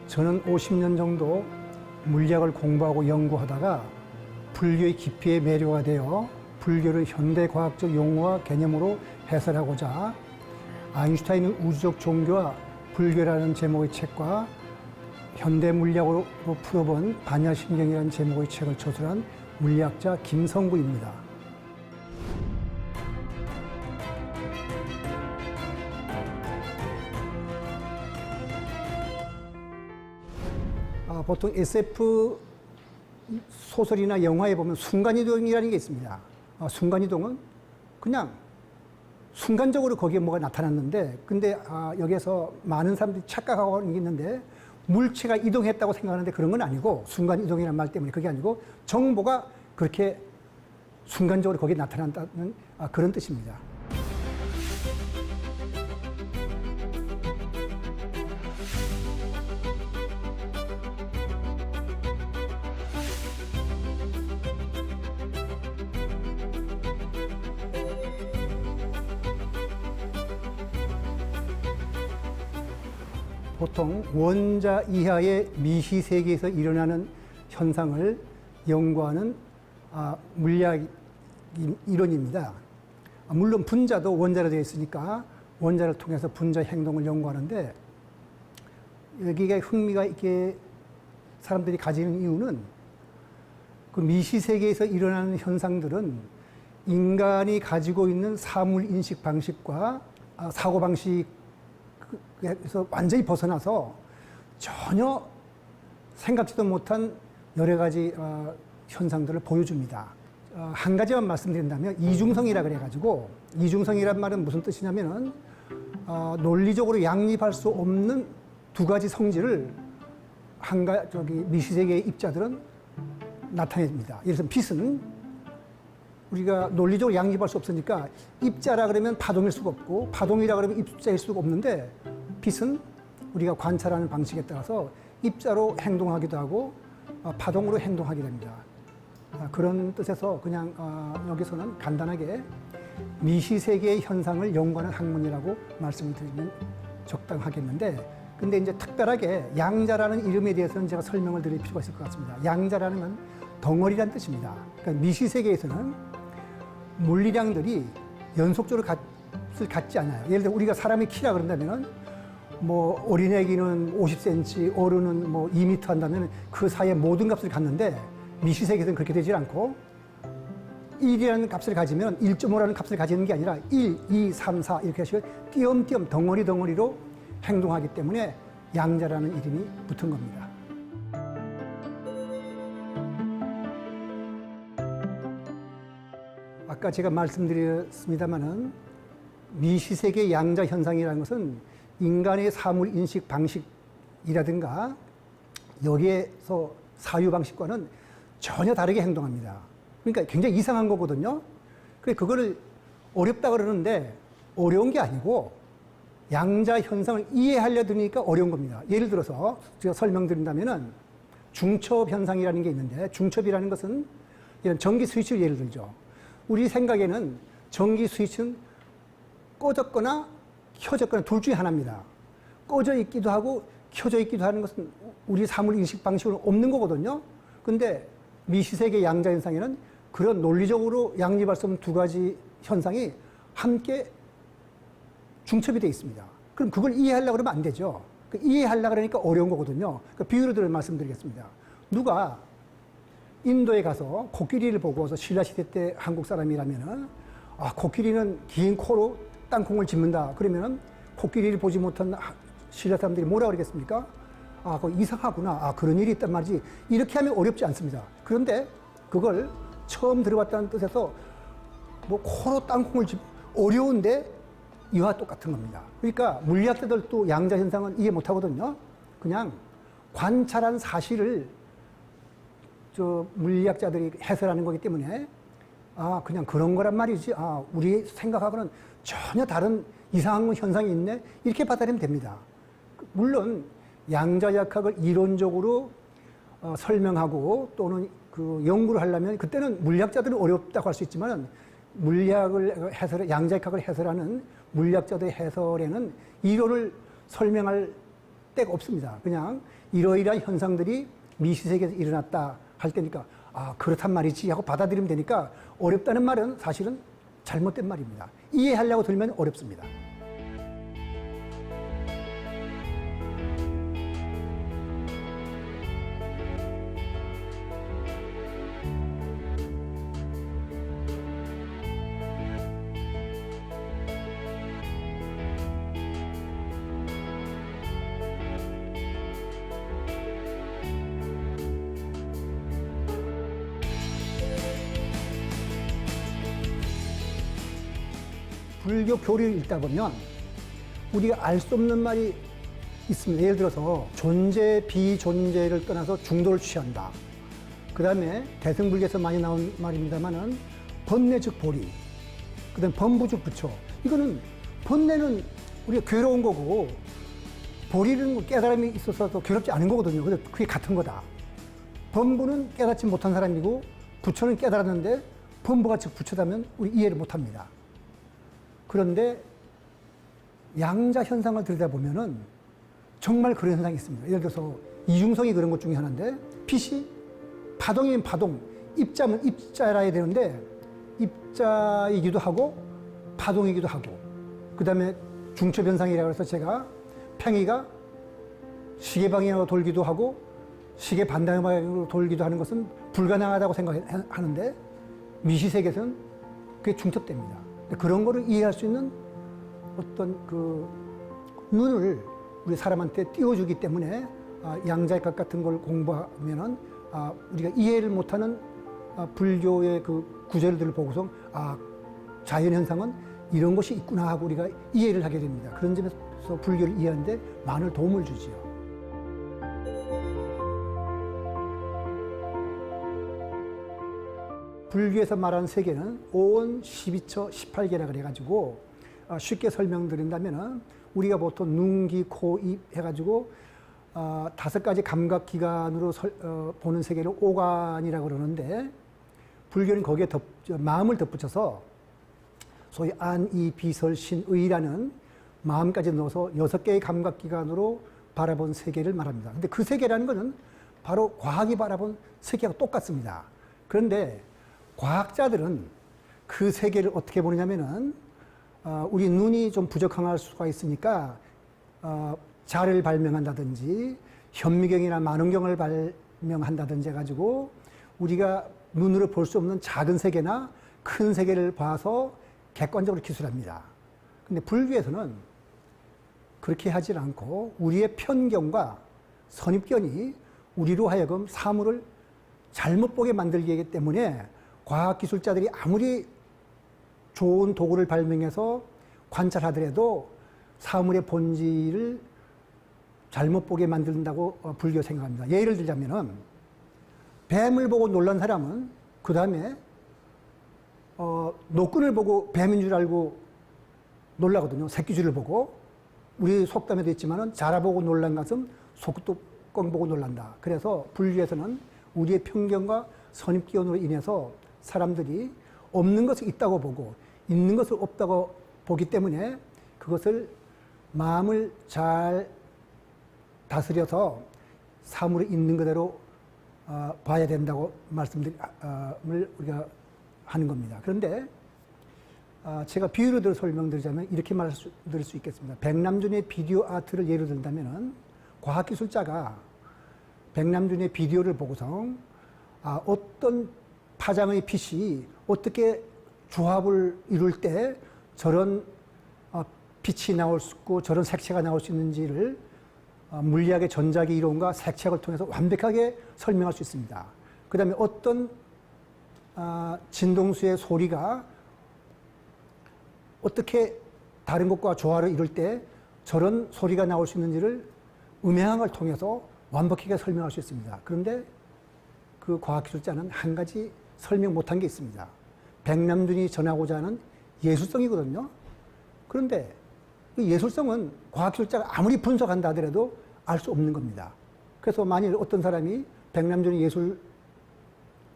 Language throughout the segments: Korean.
저는 50년 정도 물리학을 공부하고 연구하다가 불교의 깊이에 매료가 되어 불교를 현대과학적 용어와 개념으로 해설하고자 아인슈타인의 우주적 종교와 불교라는 제목의 책과 현대물리학으로 풀어본 반야심경이라는 제목의 책을 저술한 물리학자 김성구입니다. 보통 SF 소설이나 영화에 보면 순간이동이라는 게 있습니다. 순간이동은 그냥 순간적으로 거기에 뭐가 나타났는데, 근데 여기에서 많은 사람들이 착각하고 있는데 물체가 이동했다고 생각하는데 그런 건 아니고, 순간이동이라는 말 때문에 그게 아니고 정보가 그렇게 순간적으로 거기에 나타난다는 그런 뜻입니다. 보통 원자 이하의 미시 세계에서 일어나는 현상을 연구하는 물리학 이론입니다. 물론 분자도 원자로 되어 있으니까 원자를 통해서 분자 행동을 연구하는데, 여기가 흥미가 있게 사람들이 가지는 이유는 그 미시 세계에서 일어나는 현상들은 인간이 가지고 있는 사물 인식 방식과 사고 방식 그래서 완전히 벗어나서 전혀 생각지도 못한 여러 가지 현상들을 보여줍니다. 한 가지만 말씀드린다면 이중성이라 그래가지고, 이중성이란 말은 무슨 뜻이냐면은 논리적으로 양립할 수 없는 두 가지 성질을 미시세계의 입자들은 나타냅니다. 예를 들어서 빛은 우리가 논리적으로 양립할 수 없으니까 입자라 그러면 파동일 수가 없고, 파동이라 그러면 입자일 수가 없는데, 빛은 우리가 관찰하는 방식에 따라서 입자로 행동하기도 하고 파동으로 행동하게 됩니다. 그런 뜻에서 그냥 여기서는 간단하게 미시세계의 현상을 연구하는 학문이라고 말씀을 드리면 적당하겠는데, 근데 이제 특별하게 양자라는 이름에 대해서는 제가 설명을 드릴 필요가 있을 것 같습니다. 양자라는 건 덩어리란 뜻입니다. 그러니까 미시세계에서는 물리량들이 연속적으로 값을 갖지 않아요. 예를 들어 우리가 사람의 키라 그런다면은 뭐 어린애기는 50cm, 어른은 뭐 2m 한다면 그 사이에 모든 값을 갖는데, 미시세계에서는 그렇게 되지 않고 1이라는 값을 가지면 1.5라는 값을 가지는 게 아니라 1, 2, 3, 4 이렇게 하시고 띄엄띄엄 덩어리로 행동하기 때문에 양자라는 이름이 붙은 겁니다. 아까 제가 말씀드렸습니다마는 미시세계 양자 현상이라는 것은 인간의 사물 인식 방식이라든가 여기에서 사유 방식과는 전혀 다르게 행동합니다. 그러니까 굉장히 이상한 거거든요. 그래 그거를 어렵다 그러는데 어려운 게 아니고 양자 현상을 이해하려 드니까 어려운 겁니다. 예를 들어서 제가 설명드린다면은 중첩 현상이라는 게 있는데, 중첩이라는 것은 이런 전기 스위치를 예를 들죠. 우리 생각에는 전기 스위치는 꺼졌거나 켜졌거나 둘 중에 하나입니다. 꺼져 있기도 하고 켜져 있기도 하는 것은 우리 사물 인식 방식으로 없는 거거든요. 근데 미시세계 양자 현상에는 그런 논리적으로 양립할 수 없는 두 가지 현상이 함께 중첩이 되어 있습니다. 그럼 그걸 이해하려고 그러면 안 되죠. 이해하려고 그러니까 어려운 거거든요. 비유로 들어 말씀드리겠습니다. 누가 인도에 가서 코끼리를 보고서 신라시대 때 한국 사람이라면은 코끼리는 긴 코로 땅콩을 짚는다. 그러면은 코끼리를 보지 못한 신라 사람들이 뭐라 그러겠습니까? 그거 이상하구나. 그런 일이 있단 말이지. 이렇게 하면 어렵지 않습니다. 그런데 그걸 처음 들어봤다는 뜻에서 뭐 코로 땅콩을 어려운데 이와 똑같은 겁니다. 그러니까 물리학자들도 양자 현상은 이해 못 하거든요. 그냥 관찰한 사실을 물리학자들이 해설하는 거기 때문에 그냥 그런 거란 말이지. 우리 생각하고는 전혀 다른 이상한 현상이 있네. 이렇게 받아들이면 됩니다. 물론 양자역학을 이론적으로 설명하고 또는 그 연구를 하려면 그때는 물리학자들은 어렵다고 할 수 있지만 물리학을 양자역학을 해설하는 물리학자들의 해설에는 이론을 설명할 데가 없습니다. 그냥 이러이러한 현상들이 미시세계에서 일어났다 할 때니까 아 그렇단 말이지 하고 받아들이면 되니까 어렵다는 말은 사실은 잘못된 말입니다. 이해하려고 들면 어렵습니다. 불교 교리를 읽다 보면 우리가 알 수 없는 말이 있습니다. 예를 들어서 존재, 비존재를 떠나서 중도를 취한다. 그 다음에 대승불교에서 많이 나온 말입니다만은 번뇌 즉 보리, 그 다음에 범부 즉 부처. 이거는 번뇌는 우리가 괴로운 거고 보리는 깨달음이 있어서 괴롭지 않은 거거든요. 근데 그게 같은 거다. 범부는 깨닫지 못한 사람이고 부처는 깨달았는데 범부가 즉 부처다면 우리 이해를 못합니다. 그런데 양자 현상을 들여다보면은 정말 그런 현상이 있습니다. 예를 들어서 이중성이 그런 것 중에 하나인데 빛이 파동이면 파동, 입자면 입자라야 되는데 입자이기도 하고 파동이기도 하고 그 다음에 중첩현상이라고 해서 제가 팽이가 시계 방향으로 돌기도 하고 시계 반대 방향으로 돌기도 하는 것은 불가능하다고 생각하는데 미시세계에서는 그게 중첩됩니다. 그런 거를 이해할 수 있는 어떤 그 눈을 우리 사람한테 띄워주기 때문에 양자역학 같은 걸 공부하면은 우리가 이해를 못하는 불교의 그 구절들을 보고서 자연현상은 이런 것이 있구나 하고 우리가 이해를 하게 됩니다. 그런 점에서 불교를 이해하는데 많은 도움을 주지요. 불교에서 말하는 세계는 5원, 12처, 18개라 그래가지고 쉽게 설명드린다면은 우리가 보통 눈, 귀, 코, 입 해가지고 5가지 감각기관으로 보는 세계를 오관이라고 그러는데 불교는 거기에 마음을 덧붙여서 소위 안, 이, 비, 설, 신, 의라는 마음까지 넣어서 6개의 감각기관으로 바라본 세계를 말합니다. 근데 그 세계라는 것은 바로 과학이 바라본 세계하고 똑같습니다. 그런데 과학자들은 그 세계를 어떻게 보느냐면은 우리 눈이 좀 부족할 수가 있으니까 자를 발명한다든지 현미경이나 만원경을 발명한다든지 해가지고 우리가 눈으로 볼 수 없는 작은 세계나 큰 세계를 봐서 객관적으로 기술합니다. 근데 불교에서는 그렇게 하질 않고 우리의 편견과 선입견이 우리로 하여금 사물을 잘못 보게 만들기 하기 때문에 과학기술자들이 아무리 좋은 도구를 발명해서 관찰하더라도 사물의 본질을 잘못 보게 만든다고 불교 생각합니다. 예를 들자면은 뱀을 보고 놀란 사람은 그 다음에 노끈을 보고 뱀인 줄 알고 놀라거든요. 새끼줄을 보고. 우리 속담에도 있지만은 자라보고 놀란 것은 속뚜껑 보고 놀란다. 그래서 불교에서는 우리의 편견과 선입견으로 인해서 사람들이 없는 것을 있다고 보고 있는 것을 없다고 보기 때문에 그것을 마음을 잘 다스려서 사물이 있는 그대로 봐야 된다고 말씀을 우리가 하는 겁니다. 그런데 제가 비유로 들어 설명드리자면 이렇게 말씀드릴 수 있겠습니다. 백남준의 비디오 아트를 예로 든다면은 과학기술자가 백남준의 비디오를 보고서 어떤 파장의 빛이 어떻게 조합을 이룰 때 저런 빛이 나올 수 있고 저런 색채가 나올 수 있는지를 물리학의 전자기 이론과 색채학을 통해서 완벽하게 설명할 수 있습니다. 그 다음에 어떤 진동수의 소리가 어떻게 다른 것과 조화를 이룰 때 저런 소리가 나올 수 있는지를 음향을 통해서 완벽하게 설명할 수 있습니다. 그런데 그 과학기술자는 한 가지 설명 못한 게 있습니다. 백남준이 전하고자 하는 예술성이거든요. 그런데 이 예술성은 과학기술자가 아무리 분석한다 하더라도 알 수 없는 겁니다. 그래서 만일 어떤 사람이 백남준이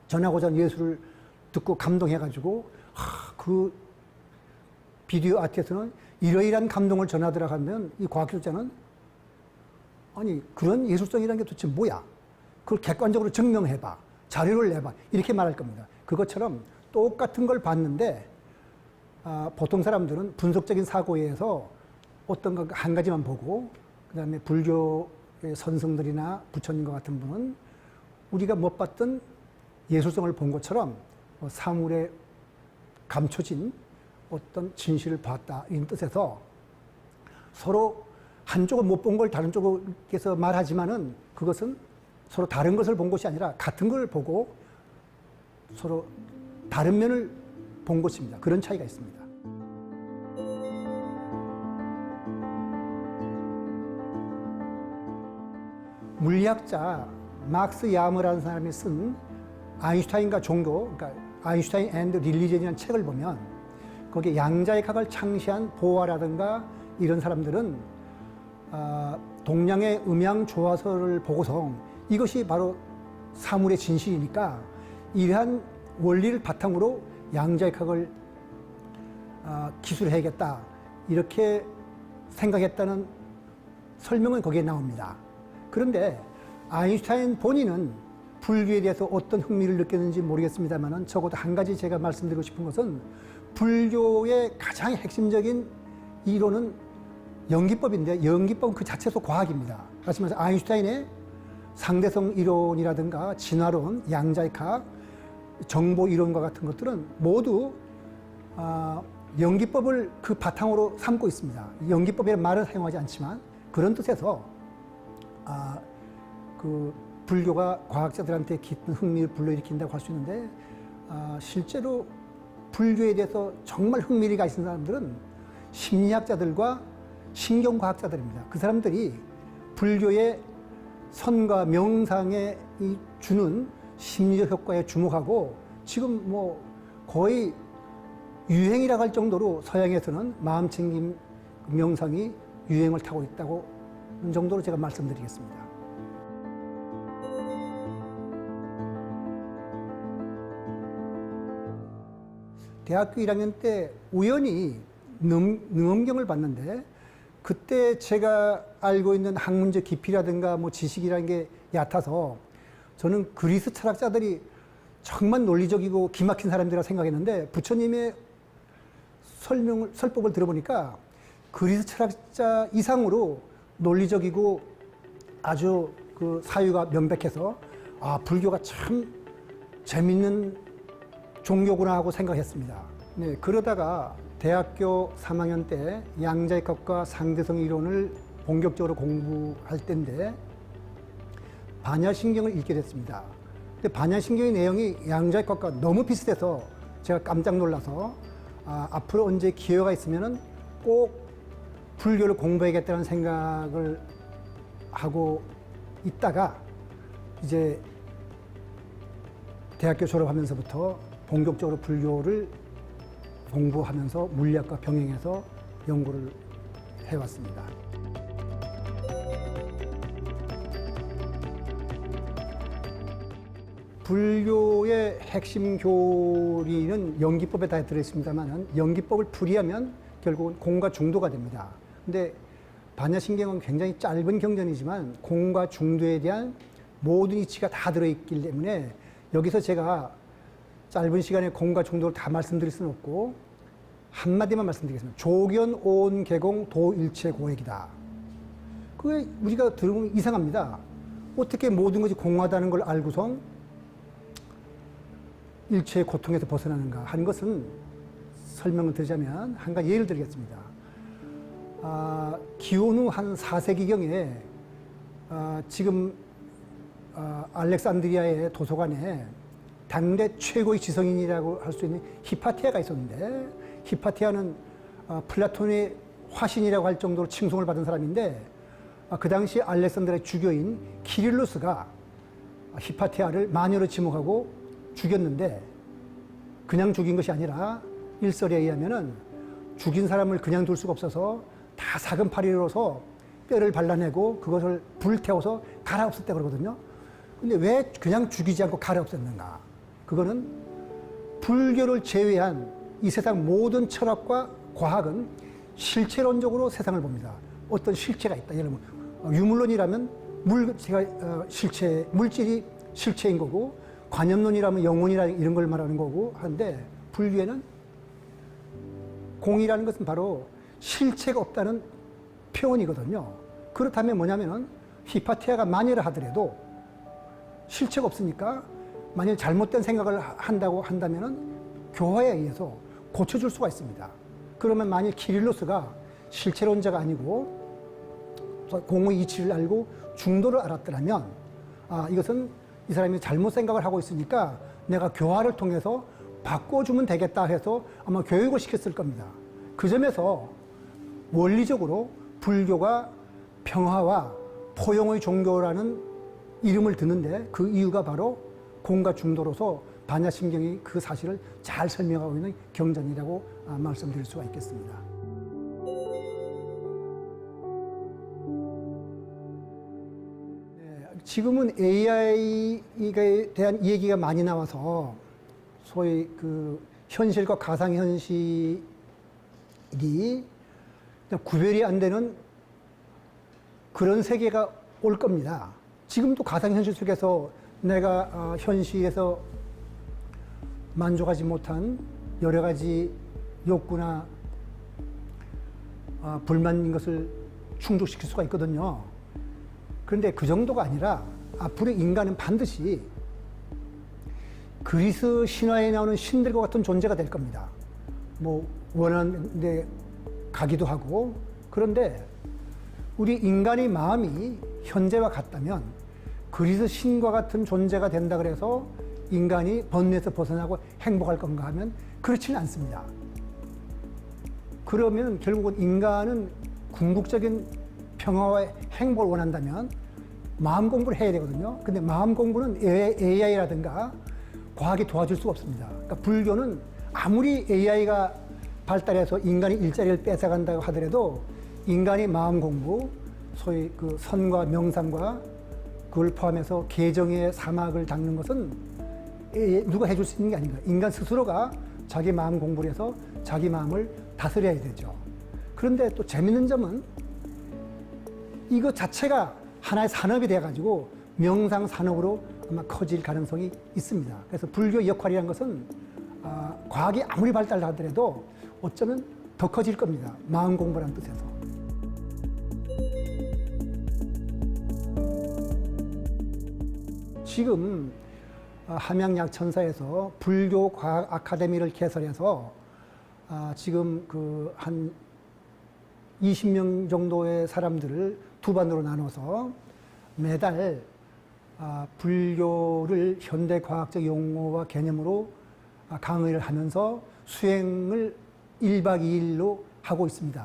전하고자 하는 예술을 듣고 감동해가지고 그 비디오 아트에서는 이러이러한 감동을 전하더라 하면 이 과학기술자는 아니 그런 예술성이라는 게 도대체 뭐야? 그걸 객관적으로 증명해봐. 자료를 내봐. 이렇게 말할 겁니다. 그것처럼 똑같은 걸 봤는데 보통 사람들은 분석적인 사고에 의해서 어떤 거 한 가지만 보고 그다음에 불교의 선성들이나 부처님과 같은 분은 우리가 못 봤던 예술성을 본 것처럼 사물에 감춰진 어떤 진실을 봤다 이런 뜻에서 서로 한쪽은 못 본 걸 다른 쪽에서 말하지만은 그것은 서로 다른 것을 본 것이 아니라 같은 걸 보고 서로 다른 면을 본 것입니다. 그런 차이가 있습니다. 물리학자 막스 야머라는 사람이 쓴 아인슈타인과 종교, 그러니까 아인슈타인 앤드 릴리전이라는 책을 보면 거기에 양자의 각을 창시한 보아라든가 이런 사람들은 동양의 음양 조화서를 보고서 이것이 바로 사물의 진실이니까 이러한 원리를 바탕으로 양자의 각을 기술해야겠다 이렇게 생각했다는 설명은 거기에 나옵니다. 그런데 아인슈타인 본인은 불교에 대해서 어떤 흥미를 느꼈는지 모르겠습니다만 적어도 한 가지 제가 말씀드리고 싶은 것은 불교의 가장 핵심적인 이론은 연기법인데 연기법은 그 자체도 과학입니다. 다시 말해서 아인슈타인의 상대성 이론이라든가 진화론, 양자역학, 정보 이론과 같은 것들은 모두 연기법을 그 바탕으로 삼고 있습니다. 연기법이라는 말을 사용하지 않지만 그런 뜻에서 그 불교가 과학자들한테 깊은 흥미를 불러일으킨다고 할 수 있는데 실제로 불교에 대해서 정말 흥미를 가진 사람들은 심리학자들과 신경과학자들입니다. 그 사람들이 불교의 선과 명상에 주는 심리적 효과에 주목하고 지금 뭐 거의 유행이라고 할 정도로 서양에서는 마음챙김 명상이 유행을 타고 있다고 하는 정도로 제가 말씀드리겠습니다. 대학교 1학년 때 우연히 능엄경을 봤는데 그때 제가 알고 있는 학문적 깊이라든가 뭐 지식이라는 게 얕아서 저는 그리스 철학자들이 정말 논리적이고 기막힌 사람들이라 생각했는데 부처님의 설법을 들어보니까 그리스 철학자 이상으로 논리적이고 아주 그 사유가 명백해서 불교가 참 재밌는 종교구나 하고 생각했습니다. 네, 그러다가 대학교 3학년 때 양자역학과 상대성 이론을 본격적으로 공부할 때인데 반야신경을 읽게 됐습니다. 근데 반야신경의 내용이 양자역학과 너무 비슷해서 제가 깜짝 놀라서 앞으로 언제 기회가 있으면은 꼭 불교를 공부해야겠다는 생각을 하고 있다가 이제 대학교 졸업하면서부터 본격적으로 불교를 공부하면서 물리학과 병행해서 연구를 해왔습니다. 불교의 핵심 교리는 연기법에 다 들어있습니다만 연기법을 풀이하면 결국은 공과 중도가 됩니다. 근데 반야신경은 굉장히 짧은 경전이지만 공과 중도에 대한 모든 이치가 다 들어있기 때문에 여기서 제가 짧은 시간에 공과 중도를 다 말씀드릴 수는 없고 한마디만 말씀드리겠습니다. 조견 온 개공 도일체 고액이다. 그게 우리가 들으면 이상합니다. 어떻게 모든 것이 공하다는 걸 알고선 일체의 고통에서 벗어나는가 하는 것은 설명을 드리자면 한 가지 예를 들겠습니다. 기원 후 한 4세기경에 지금 알렉산드리아의 도서관에 당대 최고의 지성인이라고 할 수 있는 히파티아가 있었는데 히파티아는 플라톤의 화신이라고 할 정도로 칭송을 받은 사람인데 그 당시 알렉산드리아의 주교인 키릴로스가 히파티아를 마녀로 지목하고 죽였는데 그냥 죽인 것이 아니라 일설에 의하면은 죽인 사람을 그냥 둘 수가 없어서 다 사금팔이로서 뼈를 발라내고 그것을 불태워서 갈아엎었다 그러거든요. 근데 왜 그냥 죽이지 않고 갈아엎었는가? 그거는 불교를 제외한 이 세상 모든 철학과 과학은 실체론적으로 세상을 봅니다. 어떤 실체가 있다. 예를 들면 유물론이라면 실체, 물질이 실체인 거고, 관념론이라면 영혼이라 이런 걸 말하는 거고 한데, 불교에는 공이라는 것은 바로 실체가 없다는 표현이거든요. 그렇다면 뭐냐면은 히파티아가 만일을 하더라도 실체가 없으니까 만일 잘못된 생각을 한다고 한다면은 교화에 의해서 고쳐줄 수가 있습니다. 그러면 만일 키릴로스가 실체론자가 아니고 공의 이치를 알고 중도를 알았더라면 이것은 이 사람이 잘못 생각을 하고 있으니까 내가 교화를 통해서 바꿔주면 되겠다 해서 아마 교육을 시켰을 겁니다. 그 점에서 원리적으로 불교가 평화와 포용의 종교라는 이름을 듣는데 그 이유가 바로 공과 중도로서 반야심경이 그 사실을 잘 설명하고 있는 경전이라고 말씀드릴 수가 있겠습니다. 네, 지금은 AI에 대한 얘기가 많이 나와서 소위 그 현실과 가상현실이 구별이 안 되는 그런 세계가 올 겁니다. 지금도 가상현실 속에서 내가 현실에서 만족하지 못한 여러 가지 욕구나 불만인 것을 충족시킬 수가 있거든요. 그런데 그 정도가 아니라 앞으로 인간은 반드시 그리스 신화에 나오는 신들과 같은 존재가 될 겁니다. 뭐 원하는 데 가기도 하고. 그런데 우리 인간의 마음이 현재와 같다면 그리스 신과 같은 존재가 된다 그래서 인간이 번뇌에서 벗어나고 행복할 건가 하면 그렇지는 않습니다. 그러면 결국은 인간은 궁극적인 평화와 행복을 원한다면 마음 공부를 해야 되거든요. 근데 마음 공부는 AI라든가 과학이 도와줄 수가 없습니다. 그러니까 불교는 아무리 AI가 발달해서 인간의 일자리를 뺏어간다고 하더라도 인간의 마음 공부, 소위 그 선과 명상과 그걸 포함해서 개정의 사막을 닦는 것은 누가 해줄 수 있는 게 아닌가. 인간 스스로가 자기 마음 공부를 해서 자기 마음을 다스려야 되죠. 그런데 또 재밌는 점은 이거 자체가 하나의 산업이 돼가지고 명상 산업으로 아마 커질 가능성이 있습니다. 그래서 불교의 역할이라는 것은 과학이 아무리 발달하더라도 어쩌면 더 커질 겁니다. 마음 공부라는 뜻에서. 지금 함양약천사에서 불교 과학 아카데미를 개설해서 지금 그 한 20명 정도의 사람들을 두 반으로 나눠서 매달 불교를 현대 과학적 용어와 개념으로 강의를 하면서 수행을 1박 2일로 하고 있습니다.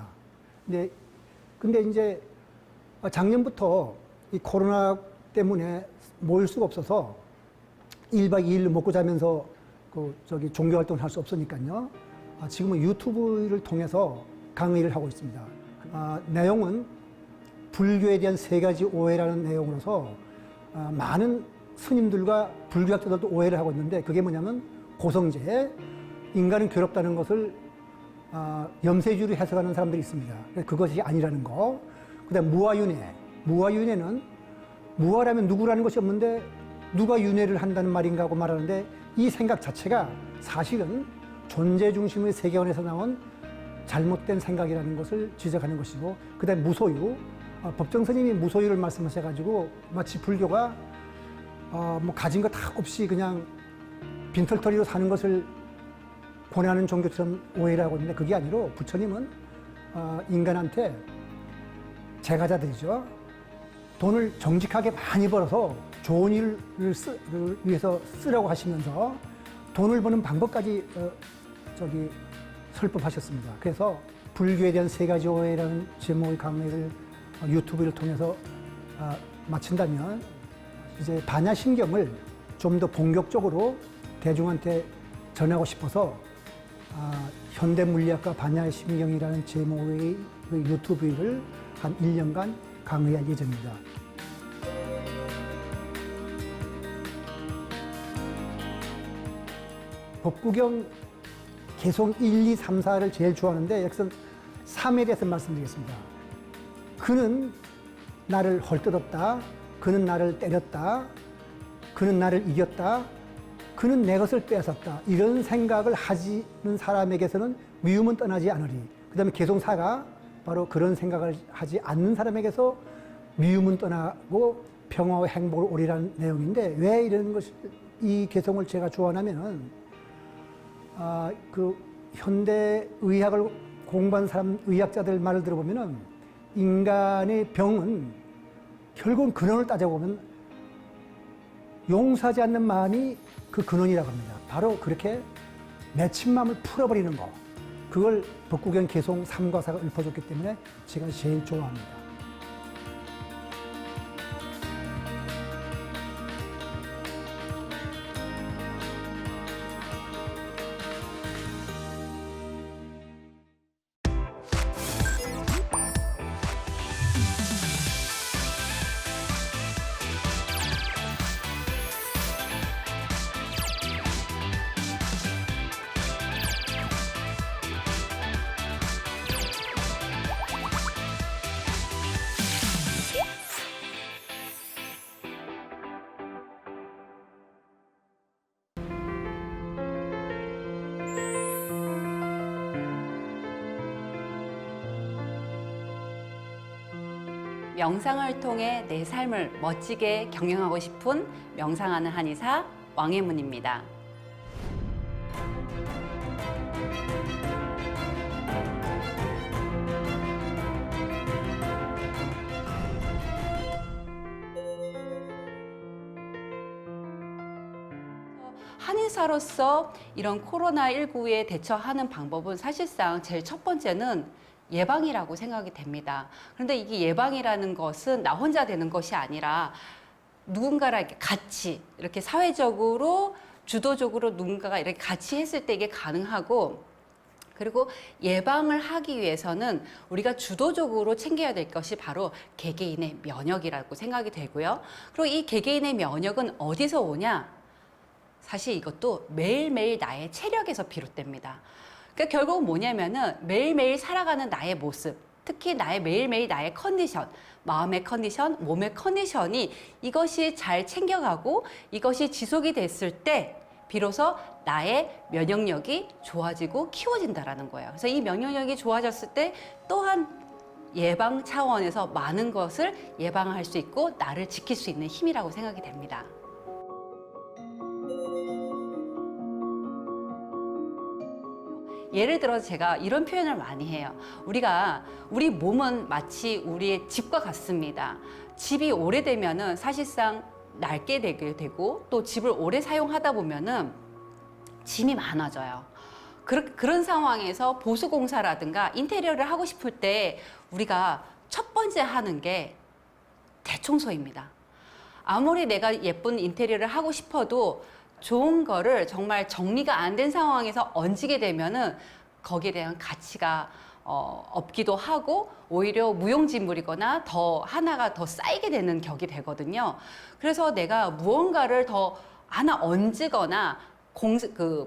근데 이제 작년부터 이 코로나 때문에 모일 수가 없어서 1박 2일로 먹고 자면서 종교 활동을 할 수 없으니까요. 지금은 유튜브를 통해서 강의를 하고 있습니다. 내용은 불교에 대한 3가지 오해라는 내용으로서 많은 스님들과 불교학자들도 오해를 하고 있는데 그게 뭐냐면 고성제, 인간은 괴롭다는 것을 염세주로 해석하는 사람들이 있습니다. 그것이 아니라는 거. 그다음 무아윤회. 무아윤회는 무아라면 누구라는 것이 없는데 누가 윤회를 한다는 말인가 하고 말하는데 이 생각 자체가 사실은 존재 중심의 세계관에서 나온 잘못된 생각이라는 것을 지적하는 것이고, 그다음에 무소유. 법정 스님이 무소유를 말씀하셔가지고 마치 불교가 뭐 가진 거 다 없이 그냥 빈털터리로 사는 것을 권하는 종교처럼 오해를 하고 있는데 그게 아니로 부처님은 인간한테 제가자들이죠. 돈을 정직하게 많이 벌어서 좋은 일을 위해서 쓰라고 하시면서 돈을 버는 방법까지 설법하셨습니다. 그래서 불교에 대한 3가지 오해라는 제목의 강의를 유튜브를 통해서 마친다면 이제 반야심경을 좀 더 본격적으로 대중한테 전하고 싶어서 현대물리학과 반야심경이라는 제목의 유튜브를 한 1년간 강의할 예정입니다. 법구경 개송 1, 2, 3, 4를 제일 좋아하는데 여기서 3에 대해서 말씀드리겠습니다. 그는 나를 헐뜯었다. 그는 나를 때렸다. 그는 나를 이겼다. 그는 내 것을 뺏었다. 이런 생각을 하는 사람에게서는 미움은 떠나지 않으리. 그 다음에 개송사가 바로 그런 생각을 하지 않는 사람에게서 미움은 떠나고 평화와 행복을 오리라는 내용인데, 왜 이런 이 개송을 제가 좋아하냐면은, 그 현대 의학을 공부한 사람, 의학자들 말을 들어보면은 인간의 병은 결국은 근원을 따져보면 용서하지 않는 마음이 그 근원이라고 합니다. 바로 그렇게 맺힌 마음을 풀어버리는 거. 그걸 법국경 개송 3과사가 읊어줬기 때문에 제가 제일 좋아합니다. 명상을 통해 내 삶을 멋지게 경영하고 싶은 명상하는 한의사 왕혜문입니다. 한의사로서 이런 코로나19에 대처하는 방법은 사실상 제일 첫 번째는 예방이라고 생각이 됩니다. 그런데 이게 예방이라는 것은 나 혼자 되는 것이 아니라 누군가랑 이렇게 같이 이렇게 사회적으로 주도적으로 누군가가 이렇게 같이 했을 때 이게 가능하고, 그리고 예방을 하기 위해서는 우리가 주도적으로 챙겨야 될 것이 바로 개개인의 면역이라고 생각이 되고요. 그리고 이 개개인의 면역은 어디서 오냐? 사실 이것도 매일매일 나의 체력에서 비롯됩니다. 그러니까 결국은 뭐냐면은 매일매일 살아가는 나의 모습, 특히 매일매일 나의 컨디션, 마음의 컨디션, 몸의 컨디션이 이것이 잘 챙겨가고 이것이 지속이 됐을 때 비로소 나의 면역력이 좋아지고 키워진다라는 거예요. 그래서 이 면역력이 좋아졌을 때 또한 예방 차원에서 많은 것을 예방할 수 있고 나를 지킬 수 있는 힘이라고 생각이 됩니다. 예를 들어서 제가 이런 표현을 많이 해요. 우리 몸은 마치 우리의 집과 같습니다. 집이 오래되면은 사실상 낡게 되게 되고, 또 집을 오래 사용하다 보면은 짐이 많아져요. 그런 상황에서 보수공사라든가 인테리어를 하고 싶을 때 우리가 첫 번째 하는 게 대청소입니다. 아무리 내가 예쁜 인테리어를 하고 싶어도 좋은 거를 정말 정리가 안 된 상황에서 얹게 되면은 거기에 대한 가치가 없기도 하고 오히려 무용지물이거나 하나가 더 쌓이게 되는 격이 되거든요. 그래서 내가 무언가를 더 하나 얹거나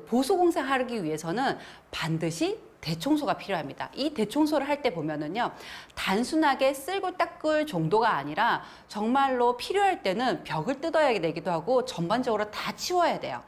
보수공사하기 위해서는 반드시 대청소가 필요합니다. 이 대청소를 할 때 보면은요, 단순하게 쓸고 닦을 정도가 아니라 정말로 필요할 때는 벽을 뜯어야 되기도 하고 전반적으로 다 치워야 돼요.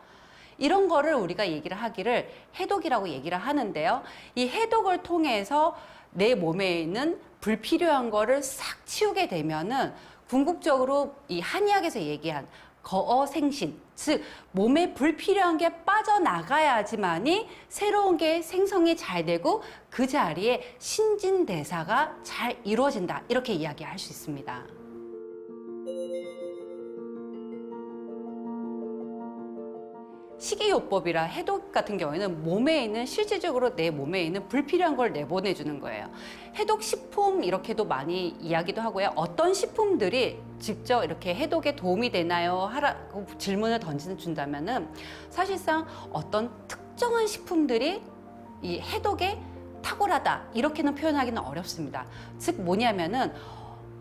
이런 거를 우리가 얘기를 하기를 해독이라고 얘기를 하는데요. 이 해독을 통해서 내 몸에 있는 불필요한 거를 싹 치우게 되면은 궁극적으로 이 한의학에서 얘기한 거어생신, 즉 몸에 불필요한 게 빠져나가야지만이 새로운 게 생성이 잘 되고 그 자리에 신진대사가 잘 이루어진다, 이렇게 이야기할 수 있습니다. 식이요법이라 해독 같은 경우에는 몸에 있는, 실질적으로 내 몸에 있는 불필요한 걸 내보내주는 거예요. 해독 식품 이렇게도 많이 이야기도 하고요. 어떤 식품들이 직접 이렇게 해독에 도움이 되나요? 하라고 질문을 준다면은 사실상 어떤 특정한 식품들이 이 해독에 탁월하다, 이렇게는 표현하기는 어렵습니다. 즉 뭐냐면은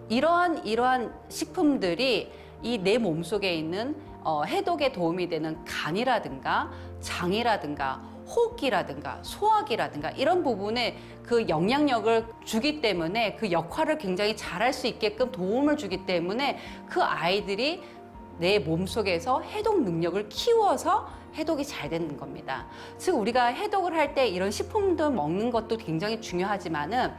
이러한 식품들이 이 내 몸속에 있는 해독에 도움이 되는 간이라든가 장이라든가 호흡기라든가 소화기라든가 이런 부분에 그 영향력을 주기 때문에 그 역할을 굉장히 잘할 수 있게끔 도움을 주기 때문에 그 아이들이 내 몸속에서 해독 능력을 키워서 해독이 잘 되는 겁니다. 즉 우리가 해독을 할 때 이런 식품들 먹는 것도 굉장히 중요하지만은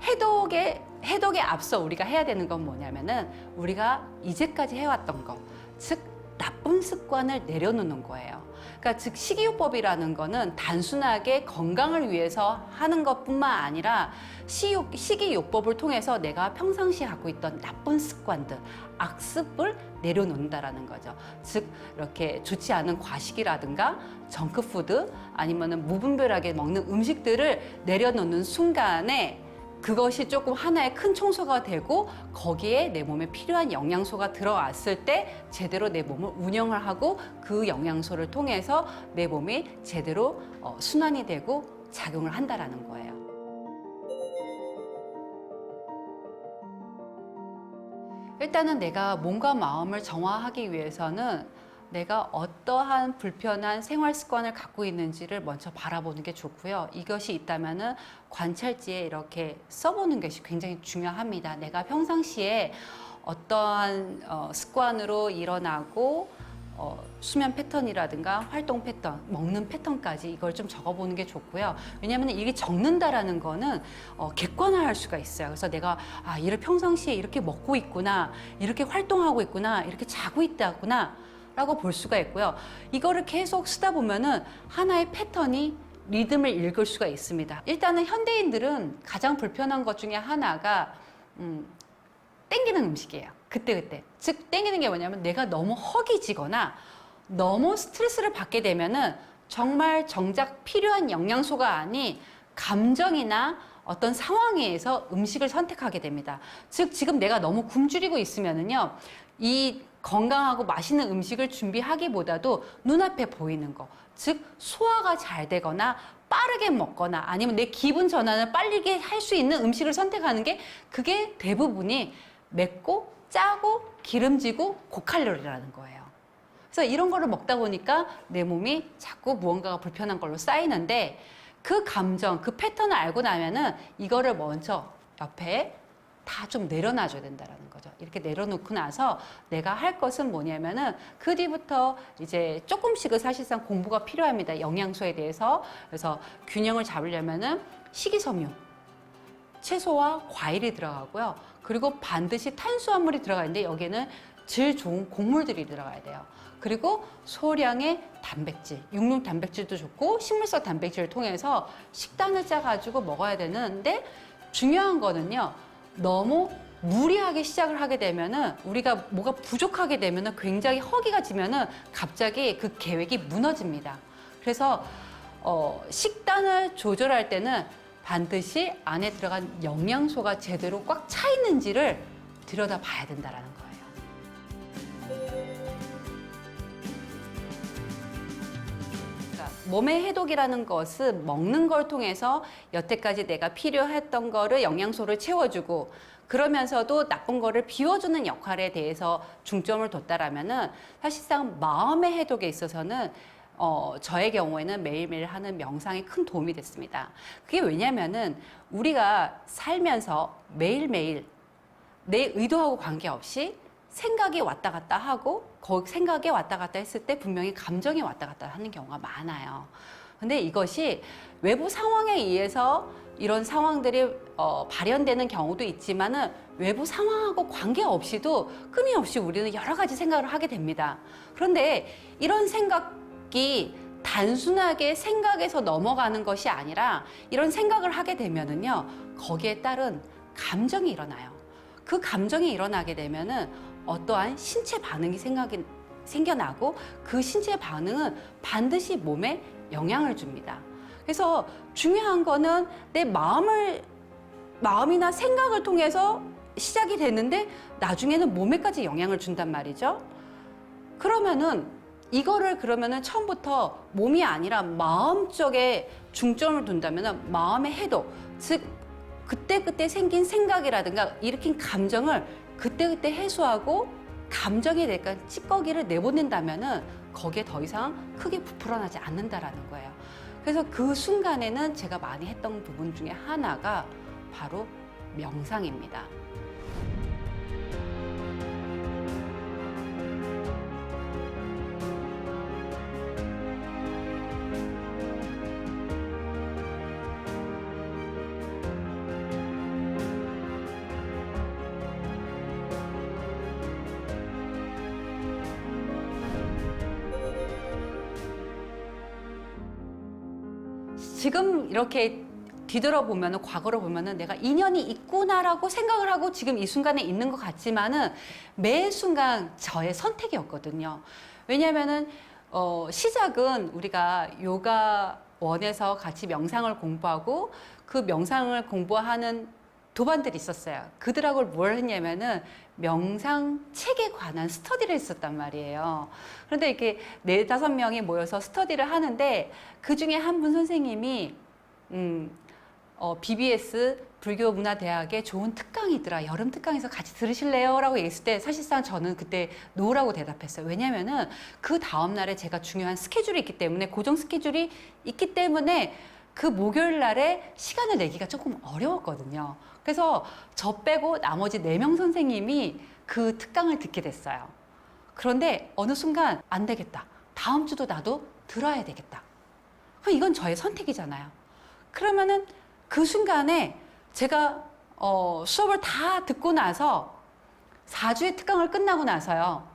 해독에 앞서 우리가 해야 되는 건 뭐냐면은 우리가 이제까지 해왔던 거, 즉 나쁜 습관을 내려놓는 거예요. 그러니까 즉 식이요법이라는 거는 단순하게 건강을 위해서 하는 것뿐만 아니라 식이요법을 통해서 내가 평상시에 갖고 있던 나쁜 습관들, 악습을 내려놓는다라는 거죠. 즉 이렇게 좋지 않은 과식이라든가 정크푸드 아니면은 무분별하게 먹는 음식들을 내려놓는 순간에 그것이 조금 하나의 큰 청소가 되고 거기에 내 몸에 필요한 영양소가 들어왔을 때 제대로 내 몸을 운영을 하고 그 영양소를 통해서 내 몸이 제대로 순환이 되고 작용을 한다라는 거예요. 일단은 내가 몸과 마음을 정화하기 위해서는 내가 어떠한 불편한 생활 습관을 갖고 있는지를 먼저 바라보는 게 좋고요. 이것이 있다면은 관찰지에 이렇게 써보는 것이 굉장히 중요합니다. 내가 평상시에 어떠한 습관으로 일어나고 수면 패턴이라든가 활동 패턴, 먹는 패턴까지 이걸 좀 적어보는 게 좋고요. 왜냐하면 이게 적는다라는 거는 객관화할 수가 있어요. 그래서 내가 이를 평상시에 이렇게 먹고 있구나, 이렇게 활동하고 있구나, 이렇게 자고 있다구나 라고 볼 수가 있고요. 이거를 계속 쓰다 보면은 하나의 패턴이 리듬을 읽을 수가 있습니다. 일단은 현대인들은 가장 불편한 것 중에 하나가 땡기는 음식이에요. 그때그때. 즉 땡기는 게 뭐냐면 내가 너무 허기지거나 너무 스트레스를 받게 되면은 정말 정작 필요한 영양소가 아닌 감정이나 어떤 상황에 의해서 음식을 선택하게 됩니다. 즉 지금 내가 너무 굶주리고 있으면은요. 이 건강하고 맛있는 음식을 준비하기보다도 눈앞에 보이는 거, 즉 소화가 잘 되거나 빠르게 먹거나 아니면 내 기분 전환을 빠르게 할 수 있는 음식을 선택하는 게 그게 대부분이 맵고 짜고 기름지고 고칼로리라는 거예요. 그래서 이런 거를 먹다 보니까 내 몸이 자꾸 무언가가 불편한 걸로 쌓이는데 그 감정, 그 패턴을 알고 나면은 이거를 먼저 옆에 다 좀 내려놔줘야 된다라는 거죠. 이렇게 내려놓고 나서 내가 할 것은 뭐냐면은 그 뒤부터 이제 조금씩은 사실상 공부가 필요합니다. 영양소에 대해서. 그래서 균형을 잡으려면은 식이섬유, 채소와 과일이 들어가고요. 그리고 반드시 탄수화물이 들어가는데 여기에는 질 좋은 곡물들이 들어가야 돼요. 그리고 소량의 단백질, 육류 단백질도 좋고 식물성 단백질을 통해서 식단을 짜가지고 먹어야 되는데 중요한 거는요. 너무 무리하게 시작을 하게 되면은 우리가 뭐가 부족하게 되면은 굉장히 허기가 지면은 갑자기 그 계획이 무너집니다. 그래서 식단을 조절할 때는 반드시 안에 들어간 영양소가 제대로 꽉 차 있는지를 들여다 봐야 된다라는 거예요. 몸의 해독이라는 것은 먹는 걸 통해서 여태까지 내가 필요했던 거를 영양소를 채워주고 그러면서도 나쁜 거를 비워주는 역할에 대해서 중점을 뒀다라면은 사실상 마음의 해독에 있어서는 저의 경우에는 매일매일 하는 명상이 큰 도움이 됐습니다. 그게 왜냐면은 우리가 살면서 매일매일 내 의도하고 관계없이 생각이 왔다 갔다 하고 그 생각이 왔다 갔다 했을 때 분명히 감정이 왔다 갔다 하는 경우가 많아요. 근데 이것이 외부 상황에 의해서 이런 상황들이 발현되는 경우도 있지만은 외부 상황하고 관계없이도 끊임없이 우리는 여러 가지 생각을 하게 됩니다. 그런데 이런 생각이 단순하게 생각에서 넘어가는 것이 아니라 이런 생각을 하게 되면은요, 거기에 따른 감정이 일어나요. 그 감정이 일어나게 되면은 어떠한 신체 반응이 생겨나고 그 신체 반응은 반드시 몸에 영향을 줍니다. 그래서 중요한 거는 내 마음이나 생각을 통해서 시작이 되는데 나중에는 몸에까지 영향을 준단 말이죠. 그러면은 이거를 그러면은 처음부터 몸이 아니라 마음 쪽에 중점을 둔다면은 마음의 해독, 즉 그때그때 생긴 생각이라든가 일으킨 감정을 그때그때 해소하고 감정에 대한 찌꺼기를 내보낸다면은 거기에 더 이상 크게 부풀어나지 않는다라는 거예요. 그래서 그 순간에는 제가 많이 했던 부분 중에 하나가 바로 명상입니다. 지금 이렇게 뒤돌아보면, 과거를 보면은 내가 인연이 있구나라고 생각을 하고 지금 이 순간에 있는 것 같지만은 매 순간 저의 선택이었거든요. 왜냐면은 시작은 우리가 요가원에서 같이 명상을 공부하고 그 명상을 공부하는 도반들이 있었어요. 그들하고 뭘 했냐면은 명상 책에 관한 스터디를 했었단 말이에요. 그런데 이렇게 4-5명이 모여서 스터디를 하는데 그 중에 한 분 선생님이 BBS 불교문화대학에 좋은 특강이더라. 여름 특강에서 같이 들으실래요? 라고 얘기했을 때 사실상 저는 그때 노라고 대답했어요. 왜냐면은 그 다음날에 제가 중요한 스케줄이 있기 때문에, 고정 스케줄이 있기 때문에 그 목요일 날에 시간을 내기가 조금 어려웠거든요. 그래서 저 빼고 나머지 4명 선생님이 그 특강을 듣게 됐어요. 그런데 어느 순간 안 되겠다. 다음 주도 나도 들어야 되겠다. 그럼 이건 저의 선택이잖아요. 그러면은 그 순간에 제가 수업을 다 듣고 나서 4주의 특강을 끝나고 나서요.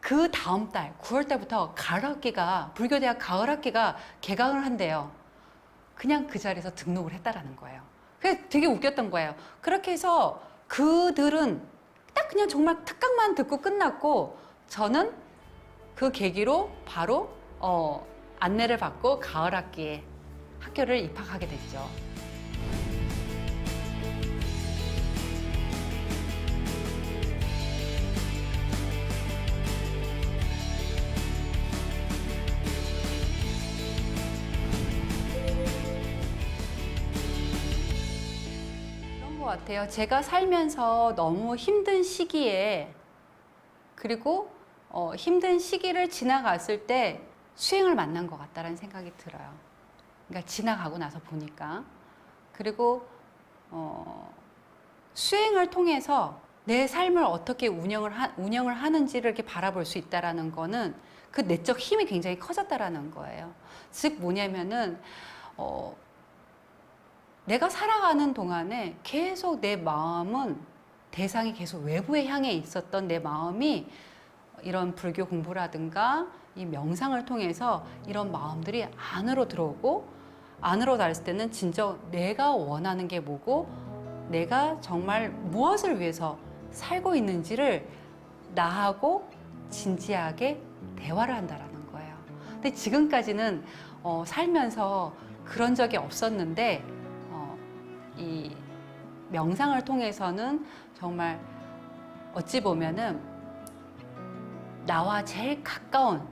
그 다음 달 9월 달부터 가을학기가, 불교대학 가을학기가 개강을 한대요. 그냥 그 자리에서 등록을 했다라는 거예요. 그게 되게 웃겼던 거예요. 그렇게 해서 그들은 딱 그냥 정말 특강만 듣고 끝났고, 저는 그 계기로 바로 안내를 받고 가을 학기에 학교를 입학하게 됐죠. 그런 것 같아요. 제가 살면서 너무 힘든 시기에, 그리고 힘든 시기를 지나갔을 때 수행을 만난 것 같다라는 생각이 들어요. 그러니까 지나가고 나서 보니까. 그리고 수행을 통해서 내 삶을 어떻게 운영을 하는지를 이렇게 바라볼 수 있다라는 거는 그 내적 힘이 굉장히 커졌다라는 거예요. 즉 뭐냐면은 내가 살아가는 동안에 계속 내 마음은, 대상이 계속 외부에 향해 있었던 내 마음이 이런 불교 공부라든가 이 명상을 통해서 이런 마음들이 안으로 들어오고, 안으로 닿았을 때는 진정 내가 원하는 게 뭐고 내가 정말 무엇을 위해서 살고 있는지를 나하고 진지하게 대화를 한다라는 거예요. 근데 지금까지는 살면서 그런 적이 없었는데 이 명상을 통해서는 정말 어찌 보면은 나와 제일 가까운,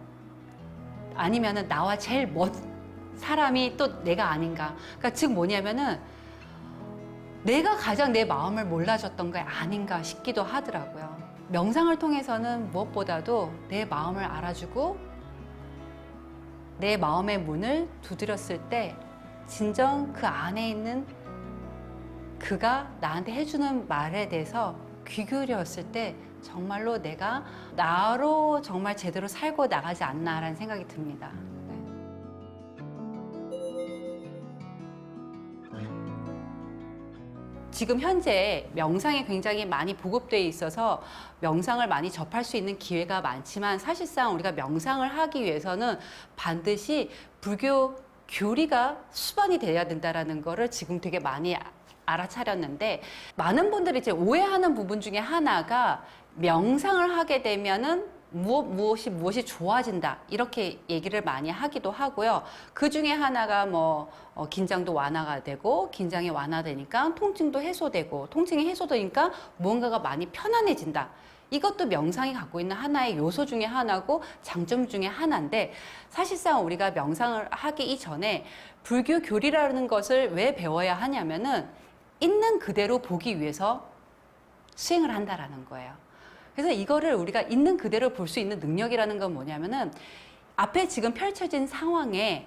아니면은 나와 제일 먼 사람이 또 내가 아닌가. 그러니까 즉 뭐냐면은 내가 가장 내 마음을 몰라줬던 게 아닌가 싶기도 하더라고요. 명상을 통해서는 무엇보다도 내 마음을 알아주고 내 마음의 문을 두드렸을 때 진정 그 안에 있는 그가 나한테 해주는 말에 대해서 귀 기울였을 때 정말로 내가 나로 정말 제대로 살고 나가지 않나라는 생각이 듭니다. 네. 지금 현재 명상이 굉장히 많이 보급되어 있어서 명상을 많이 접할 수 있는 기회가 많지만, 사실상 우리가 명상을 하기 위해서는 반드시 불교 교리가 수반이 돼야 된다는 거를 지금 되게 많이 알아차렸는데, 많은 분들이 이제 오해하는 부분 중에 하나가 명상을 하게 되면은 무엇이 좋아진다, 이렇게 얘기를 많이 하기도 하고요. 그 중에 하나가 긴장도 완화가 되고, 긴장이 완화되니까 통증도 해소되고, 통증이 해소되니까 무언가가 많이 편안해진다. 이것도 명상이 갖고 있는 하나의 요소 중에 하나고 장점 중에 하나인데, 사실상 우리가 명상을 하기 이전에 불교 교리라는 것을 왜 배워야 하냐면은 있는 그대로 보기 위해서 수행을 한다라는 거예요. 그래서 이거를 우리가 있는 그대로 볼 수 있는 능력이라는 건 뭐냐면은 앞에 지금 펼쳐진 상황에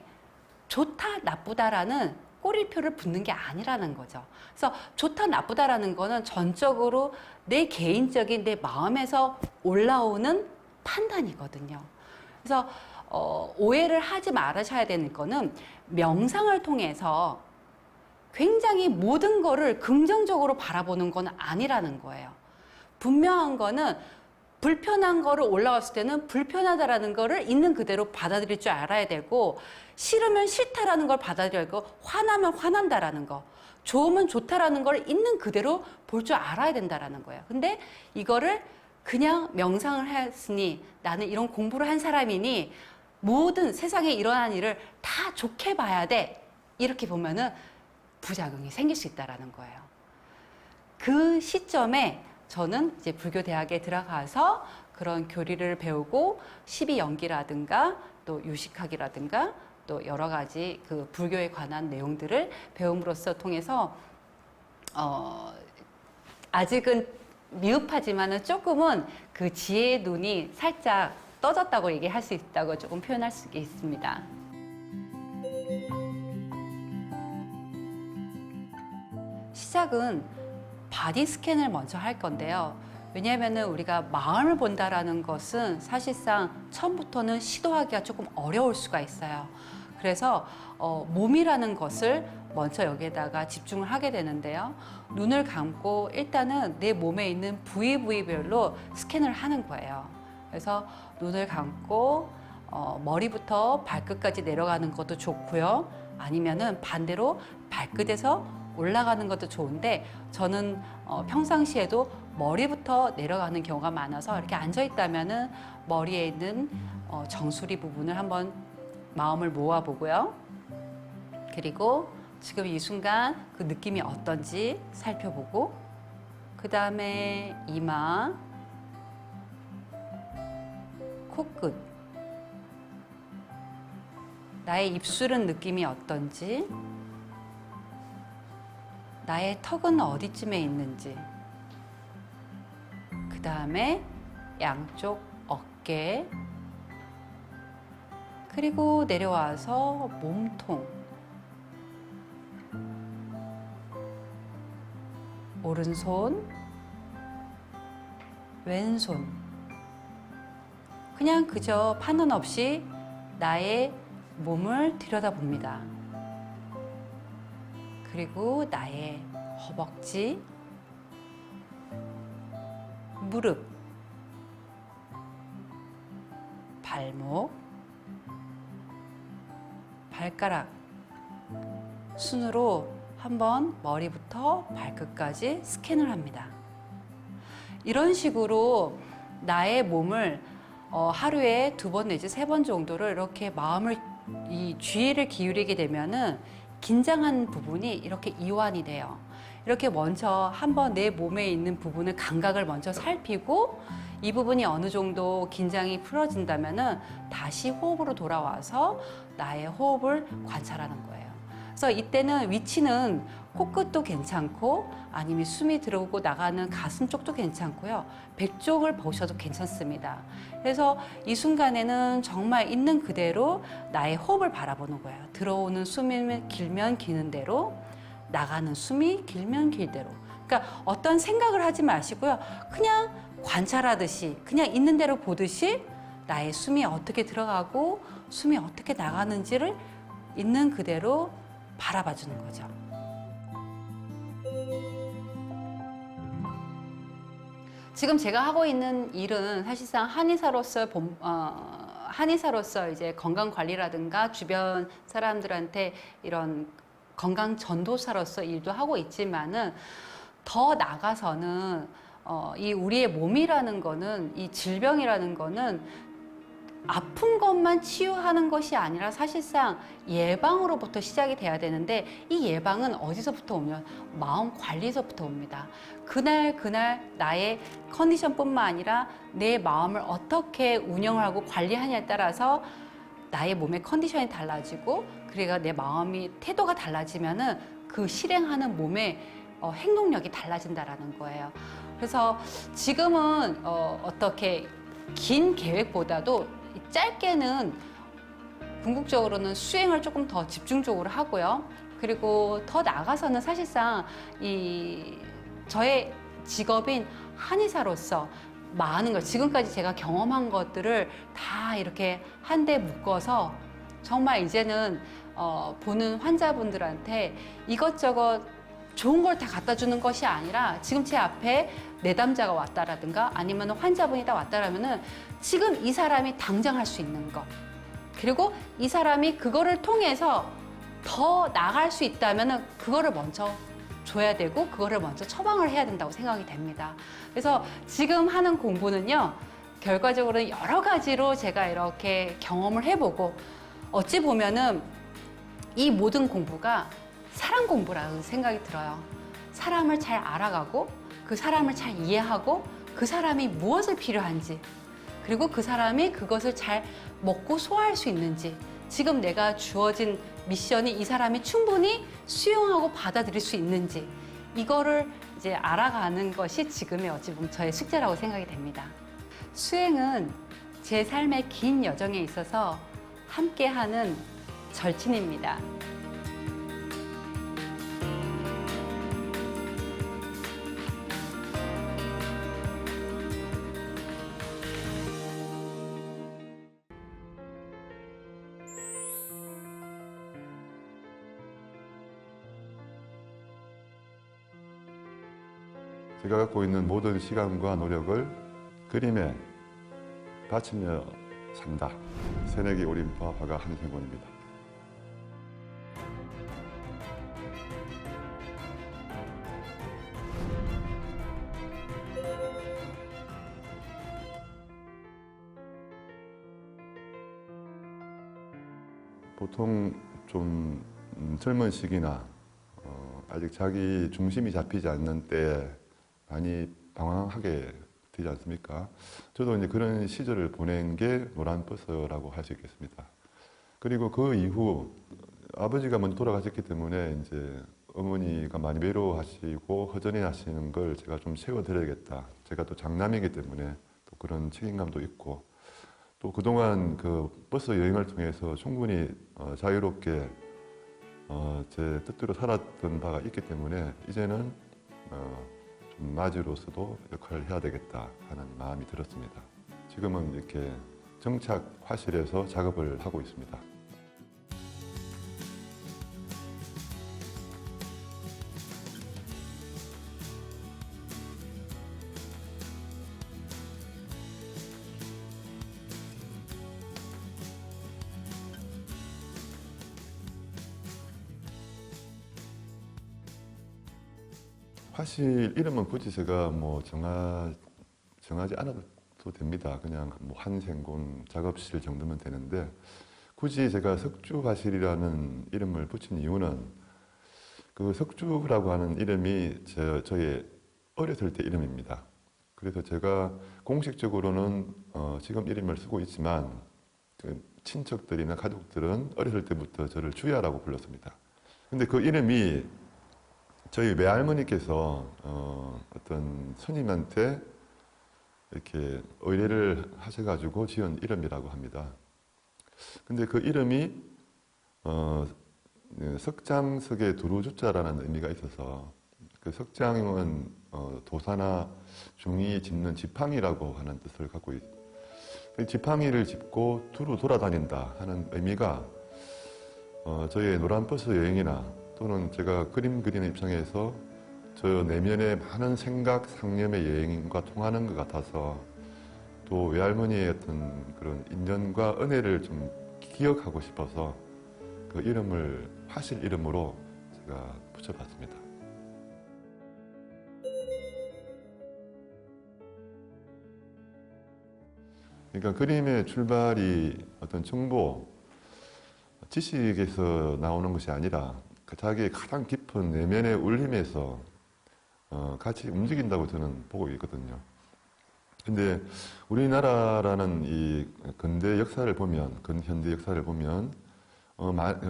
좋다, 나쁘다라는 꼬리표를 붙는 게 아니라는 거죠. 그래서 좋다, 나쁘다라는 거는 전적으로 내 개인적인 내 마음에서 올라오는 판단이거든요. 그래서 오해를 하지 말으셔야 되는 거는 명상을 통해서 굉장히 모든 거를 긍정적으로 바라보는 건 아니라는 거예요. 분명한 거는 불편한 거를 올라갔을 때는 불편하다라는 거를 있는 그대로 받아들일 줄 알아야 되고, 싫으면 싫다라는 걸 받아들여야 되고, 화나면 화난다라는 거, 좋으면 좋다라는 걸 있는 그대로 볼 줄 알아야 된다라는 거예요. 근데 이거를 그냥 명상을 했으니, 나는 이런 공부를 한 사람이니 모든 세상에 일어난 일을 다 좋게 봐야 돼, 이렇게 보면은 부작용이 생길 수 있다라는 거예요. 그 시점에 저는 이제 불교 대학에 들어가서 그런 교리를 배우고 12연기라든가 또 유식학이라든가 또 여러 가지 그 불교에 관한 내용들을 배움으로써 통해서 아직은 미흡하지만은 조금은 그 지혜의 눈이 살짝 떠졌다고 얘기할 수 있다고 조금 표현할 수 있습니다. 시작은 바디 스캔을 먼저 할 건데요. 왜냐하면 우리가 마음을 본다라는 것은 사실상 처음부터는 시도하기가 조금 어려울 수가 있어요. 그래서 몸이라는 것을 먼저 여기에다가 집중을 하게 되는데요. 눈을 감고 일단은 내 몸에 있는 부위별로 스캔을 하는 거예요. 그래서 눈을 감고 머리부터 발끝까지 내려가는 것도 좋고요. 아니면은 반대로 발끝에서 올라가는 것도 좋은데, 저는 평상시에도 머리부터 내려가는 경우가 많아서 이렇게 앉아 있다면은 머리에 있는 정수리 부분을 한번 마음을 모아 보고요. 그리고 지금 이 순간 그 느낌이 어떤지 살펴보고, 그 다음에 이마, 코끝, 나의 입술은 느낌이 어떤지, 나의 턱은 어디쯤에 있는지, 그 다음에 양쪽 어깨, 그리고 내려와서 몸통, 오른손, 왼손, 그냥 그저 판단 없이 나의 몸을 들여다봅니다. 그리고 나의 허벅지, 무릎, 발목, 발가락 순으로 한번 머리부터 발끝까지 스캔을 합니다. 이런 식으로 나의 몸을 하루에 2번 내지 3번 정도를 이렇게 마음을 이 주의를 기울이게 되면은 긴장한 부분이 이렇게 이완이 돼요. 이렇게 먼저 한번 내 몸에 있는 부분을 감각을 먼저 살피고, 이 부분이 어느 정도 긴장이 풀어진다면은 다시 호흡으로 돌아와서 나의 호흡을 관찰하는 거예요. 그래서 이때는 위치는 코끝도 괜찮고, 아니면 숨이 들어오고 나가는 가슴 쪽도 괜찮고요. 배 쪽을 보셔도 괜찮습니다. 그래서 이 순간에는 정말 있는 그대로 나의 호흡을 바라보는 거예요. 들어오는 숨이 길면 기는 대로, 나가는 숨이 길면 길대로. 그러니까 어떤 생각을 하지 마시고요. 그냥 관찰하듯이, 그냥 있는 대로 보듯이 나의 숨이 어떻게 들어가고 숨이 어떻게 나가는지를 있는 그대로 바라봐 주는 거죠. 지금 제가 하고 있는 일은 사실상 한의사로서 이제 건강 관리라든가 주변 사람들한테 이런 건강 전도사로서 일도 하고 있지만은, 더 나가서는 이 우리의 몸이라는 거는, 이 질병이라는 거는 아픈 것만 치유하는 것이 아니라 사실상 예방으로부터 시작이 돼야 되는데, 이 예방은 어디서부터 오면 마음 관리에서부터 옵니다. 그날 나의 컨디션뿐만 아니라 내 마음을 어떻게 운영하고 관리하냐에 따라서 나의 몸의 컨디션이 달라지고, 그래가 내 마음이 태도가 달라지면은 그 실행하는 몸의 행동력이 달라진다라는 거예요. 그래서 지금은 어떻게 긴 계획보다도 짧게는 궁극적으로는 수행을 조금 더 집중적으로 하고요. 그리고 더 나아가서는 사실상 저의 직업인 한의사로서 많은 걸 지금까지 제가 경험한 것들을 다 이렇게 한데 묶어서 정말 이제는 보는 환자분들한테 이것저것 좋은 걸 다 갖다 주는 것이 아니라 지금 제 앞에 내담자가 왔다라든가 아니면 환자분이 다 왔다라면은 지금 이 사람이 당장 할 수 있는 것, 그리고 이 사람이 그거를 통해서 더 나갈 수 있다면은 그거를 먼저 줘야 되고 그거를 먼저 처방을 해야 된다고 생각이 됩니다. 그래서 지금 하는 공부는요, 결과적으로 여러 가지로 제가 이렇게 경험을 해보고 어찌 보면은 이 모든 공부가 사람 공부라는 생각이 들어요. 사람을 잘 알아가고 그 사람을 잘 이해하고 그 사람이 무엇을 필요한지, 그리고 그 사람이 그것을 잘 먹고 소화할 수 있는지, 지금 내가 주어진 미션이 이 사람이 충분히 수용하고 받아들일 수 있는지, 이거를 이제 알아가는 것이 지금의 어찌 보면 저의 숙제라고 생각이 됩니다. 수행은 제 삶의 긴 여정에 있어서 함께하는 절친입니다. 제가 갖고 있는 모든 시간과 노력을 그림에 바치며 산다. 새내기 올림파 화가 한생곤입니다. 보통 좀 젊은 시기나 아직 자기 중심이 잡히지 않는 때에 많이 방황하게 되지 않습니까? 저도 이제 그런 시절을 보낸 게 노란버스라고 할 수 있겠습니다. 그리고 그 이후 아버지가 먼저 돌아가셨기 때문에 이제 어머니가 많이 외로워하시고 허전해 하시는 걸 제가 좀 채워드려야겠다. 제가 또 장남이기 때문에 또 그런 책임감도 있고, 또 그동안 그 버스 여행을 통해서 충분히 자유롭게 제 뜻대로 살았던 바가 있기 때문에 이제는 좀 마주로서도 역할을 해야 되겠다 하는 마음이 들었습니다. 지금은 이렇게 정착 화실에서 작업을 하고 있습니다. 화실 이름은 굳이 제가 뭐 정하지 않아도 됩니다. 그냥 뭐 한생곤 작업실 정도면 되는데, 굳이 제가 석주화실이라는 이름을 붙인 이유는 그 석주라고 하는 이름이 저의 어렸을 때 이름입니다. 그래서 제가 공식적으로는 지금 이름을 쓰고 있지만 그 친척들이나 가족들은 어렸을 때부터 저를 주야라고 불렀습니다. 근데 그 이름이 저희 외할머니께서 어떤 스님한테 이렇게 의뢰를 하셔가지고 지은 이름이라고 합니다. 근데 그 이름이 석장석에 두루주자라는 의미가 있어서, 그 석장은 도사나 중이 짚는 지팡이라고 하는 뜻을 갖고 있습니다. 지팡이를 짚고 두루 돌아다닌다 하는 의미가 저희 노란버스 여행이나 또는 제가 그림 그리는 입장에서 저 내면의 많은 생각, 상념의 여행과 통하는 것 같아서, 또 외할머니의 어떤 그런 인연과 은혜를 좀 기억하고 싶어서 그 이름을 화실 이름으로 제가 붙여봤습니다. 그러니까 그림의 출발이 어떤 정보, 지식에서 나오는 것이 아니라 자기의 가장 깊은 내면의 울림에서 같이 움직인다고 저는 보고 있거든요. 근데 우리나라라는 이 근대 역사를 보면, 근현대 역사를 보면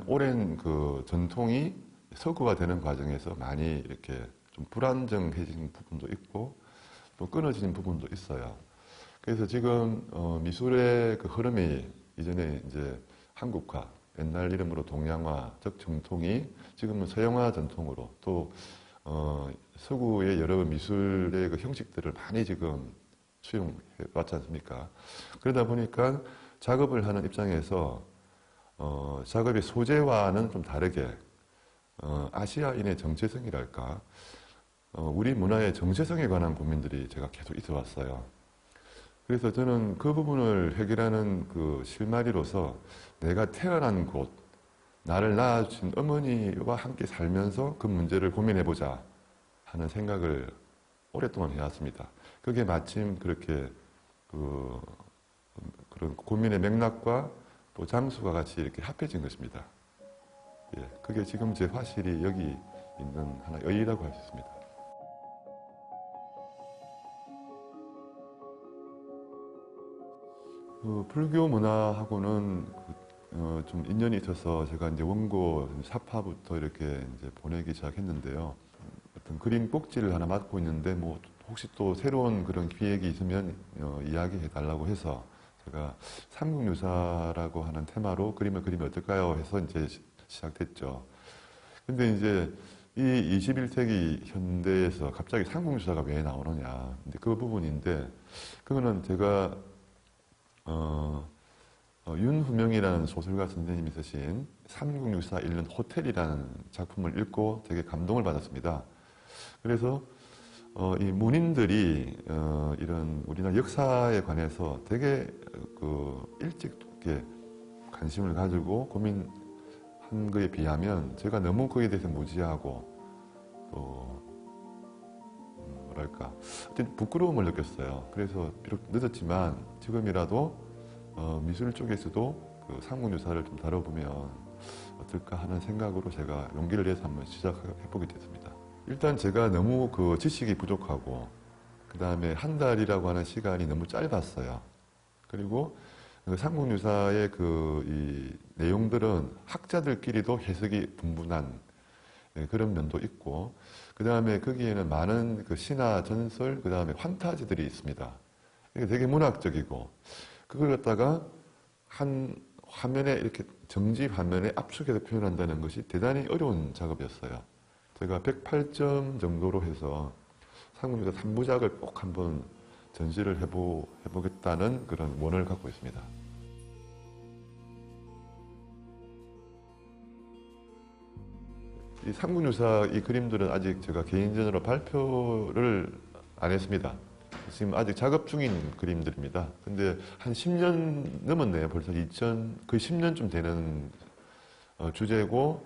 오랜 그 전통이 서구화 되는 과정에서 많이 이렇게 좀 불안정해진 부분도 있고 또 끊어진 부분도 있어요. 그래서 지금 미술의 그 흐름이 이전에 이제 한국화, 옛날 이름으로 동양화적 전통이 지금은 서양화 전통으로 또 서구의 여러 미술의 그 형식들을 많이 지금 수용해 왔지 않습니까? 그러다 보니까 작업을 하는 입장에서 작업의 소재와는 좀 다르게 아시아인의 정체성이랄까 우리 문화의 정체성에 관한 고민들이 제가 계속 있어 왔어요. 그래서 저는 그 부분을 해결하는 그 실마리로서 내가 태어난 곳, 나를 낳아주신 어머니와 함께 살면서 그 문제를 고민해보자 하는 생각을 오랫동안 해왔습니다. 그게 마침 그렇게 그런 고민의 맥락과 또 장수가 같이 이렇게 합해진 것입니다. 예, 그게 지금 제 화실이 여기 있는 하나의 의의라고 할 수 있습니다. 불교 문화하고는 좀 인연이 있어서 제가 이제 원고 사파부터 이렇게 이제 보내기 시작했는데요. 어떤 그림 꼭지를 하나 맡고 있는데 뭐 혹시 또 새로운 그런 기획이 있으면 이야기해 달라고 해서 제가 삼국유사라고 하는 테마로 그림을 그리면 어떨까요? 해서 이제 시작됐죠. 근데 이제 이 21세기 현대에서 갑자기 삼국유사가 왜 나오느냐. 근데 그 부분인데 그거는 제가 윤후명이라는 소설가 선생님이 쓰신 삼국유사 읽는 호텔이라는 작품을 읽고 되게 감동을 받았습니다. 그래서 이 문인들이 이런 우리나라 역사에 관해서 되게 일찍 이렇게 관심을 가지고 고민한 거에 비하면 제가 너무 거기에 대해서 무지하고 또 뭐랄까 부끄러움을 느꼈어요. 그래서 비록 늦었지만 지금이라도 미술 쪽에서도 그 삼국유사를 좀 다뤄보면 어떨까 하는 생각으로 제가 용기를 내서 한번 시작해보게 됐습니다. 일단 제가 너무 그 지식이 부족하고 그 다음에 한 달이라고 하는 시간이 너무 짧았어요. 그리고 그 삼국유사의 이 내용들은 학자들끼리도 해석이 분분한 그런 면도 있고 그 다음에 거기에는 많은 그 신화 전설 그 다음에 환타지들이 있습니다. 이게 되게 문학적이고 그걸 갖다가 한 화면에 이렇게 정지 화면에 압축해서 표현한다는 것이 대단히 어려운 작업이었어요. 제가 108점 정도로 해서 삼국유사 3부작을 꼭 한번 전시를 해보겠다는 그런 원을 갖고 있습니다. 이 삼국유사 이 그림들은 아직 제가 개인전으로 발표를 안 했습니다. 지금 아직 작업 중인 그림들입니다. 근데 한 10년 넘었네요. 벌써 거의 10년쯤 되는 주제고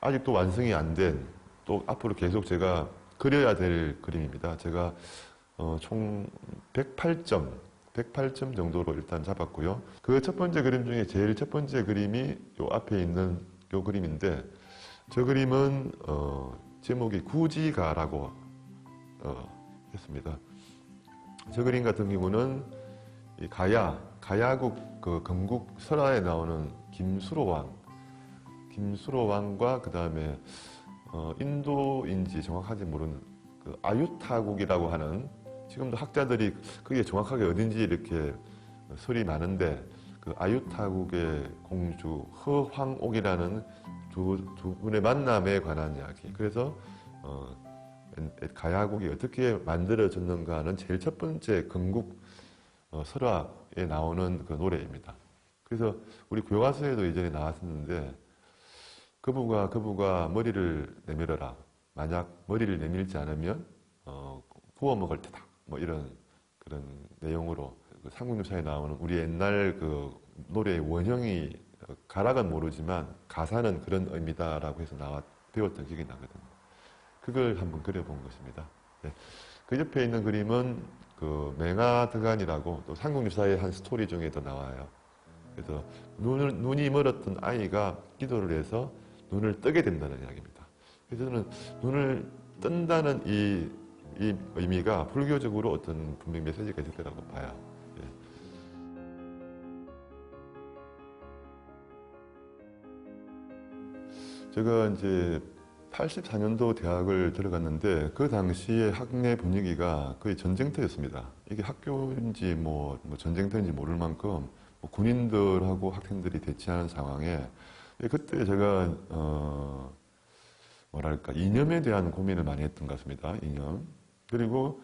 아직도 완성이 안 된 또 앞으로 계속 제가 그려야 될 그림입니다. 제가 총 108점 정도로 일단 잡았고요. 그 첫 번째 그림 중에 제일 첫 번째 그림이 요 앞에 있는 요 그림인데 저 그림은 제목이 구지가라고 했습니다. 저 그림 같은 경우는 이 가야국 그 건국 설화에 나오는 김수로 왕과 그 다음에 인도인지 정확하지 모르는 그 아유타국이라고 하는 지금도 학자들이 그게 정확하게 어딘지 이렇게 설이 많은데 그 아유타국의 공주 허황옥이라는 두 분의 만남에 관한 이야기. 그래서 가야국이 어떻게 만들어졌는가는 제일 첫 번째 건국 설화에 나오는 그 노래입니다. 그래서 우리 교과서에도 예전에 나왔었는데 그부가 머리를 내밀어라. 만약 머리를 내밀지 않으면 구워 먹을 테다. 뭐 이런 그런 내용으로 그 삼국유사에 나오는 우리 옛날 그 노래의 원형이 가락은 모르지만 가사는 그런 의미다라고 해서 배웠던 기억이 나거든요. 그걸 한번 그려본 것입니다. 네. 그 옆에 있는 그림은 그 맹아드간이라고 또 삼국유사의 한 스토리 중에도 나와요. 그래서 눈이 멀었던 아이가 기도를 해서 눈을 뜨게 된다는 이야기입니다. 그래서 저는 눈을 뜬다는 이 의미가 불교적으로 어떤 분명 메시지가 있을 거라고 봐요. 예. 제가 이제 84년도 대학을 들어갔는데 그 당시에 학내 분위기가 거의 전쟁터였습니다. 이게 학교인지 뭐 전쟁터인지 모를 만큼 군인들하고 학생들이 대치하는 상황에 그때 제가 뭐랄까 이념에 대한 고민을 많이 했던 것 같습니다. 이념. 그리고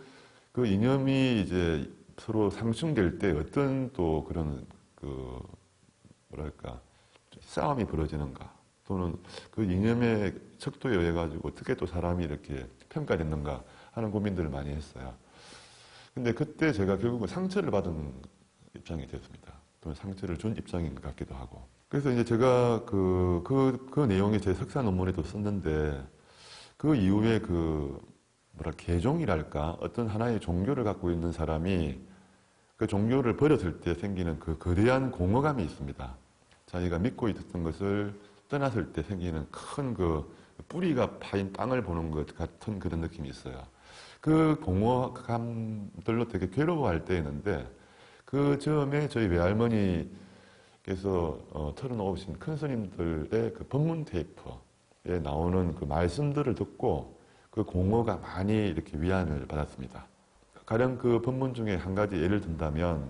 그 이념이 이제 서로 상충될 때 어떤 또 그런 그 뭐랄까 싸움이 벌어지는가 또는 그 이념의 척도에 의해 가지고 어떻게 또 사람이 이렇게 평가됐는가 하는 고민들을 많이 했어요. 근데 그때 제가 결국은 상처를 받은 입장이 됐습니다. 또는 상처를 준 입장인 것 같기도 하고. 그래서 이제 제가 그 내용이 제 석사 논문에도 썼는데 그 이후에 개종이랄까 어떤 하나의 종교를 갖고 있는 사람이 그 종교를 버렸을 때 생기는 그 거대한 공허감이 있습니다. 자기가 믿고 있었던 것을 떠났을 때 생기는 큰 그 뿌리가 파인 땅을 보는 것 같은 그런 느낌이 있어요. 그 공허감들로 되게 괴로워할 때였는데 그 즈음에 저희 외할머니께서 털어놓으신 큰 스님들의 그 법문 테이프에 나오는 그 말씀들을 듣고 그 공허가 많이 이렇게 위안을 받았습니다. 가령 그 법문 중에 한 가지 예를 든다면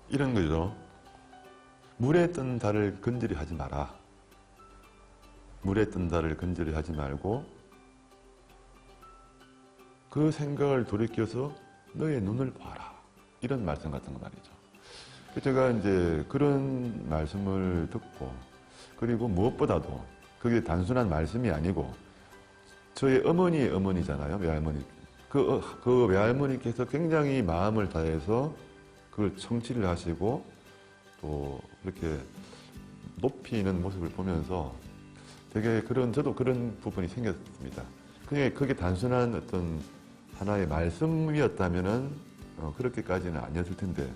이런 거죠. 물에 뜬 달을 건드리 하지 마라. 물에 뜬 달을 건드리 하지 말고 그 생각을 돌이켜서 너의 눈을 봐라. 이런 말씀 같은 거 말이죠. 제가 이제 그런 말씀을 듣고 그리고 무엇보다도 그게 단순한 말씀이 아니고 저희 어머니의 어머니잖아요. 외할머니. 그 외할머니께서 굉장히 마음을 다해서 그걸 청취를 하시고 또 이렇게 높이는 모습을 보면서 되게 저도 그런 부분이 생겼습니다. 그게 단순한 어떤 하나의 말씀이었다면은 그렇게까지는 아니었을 텐데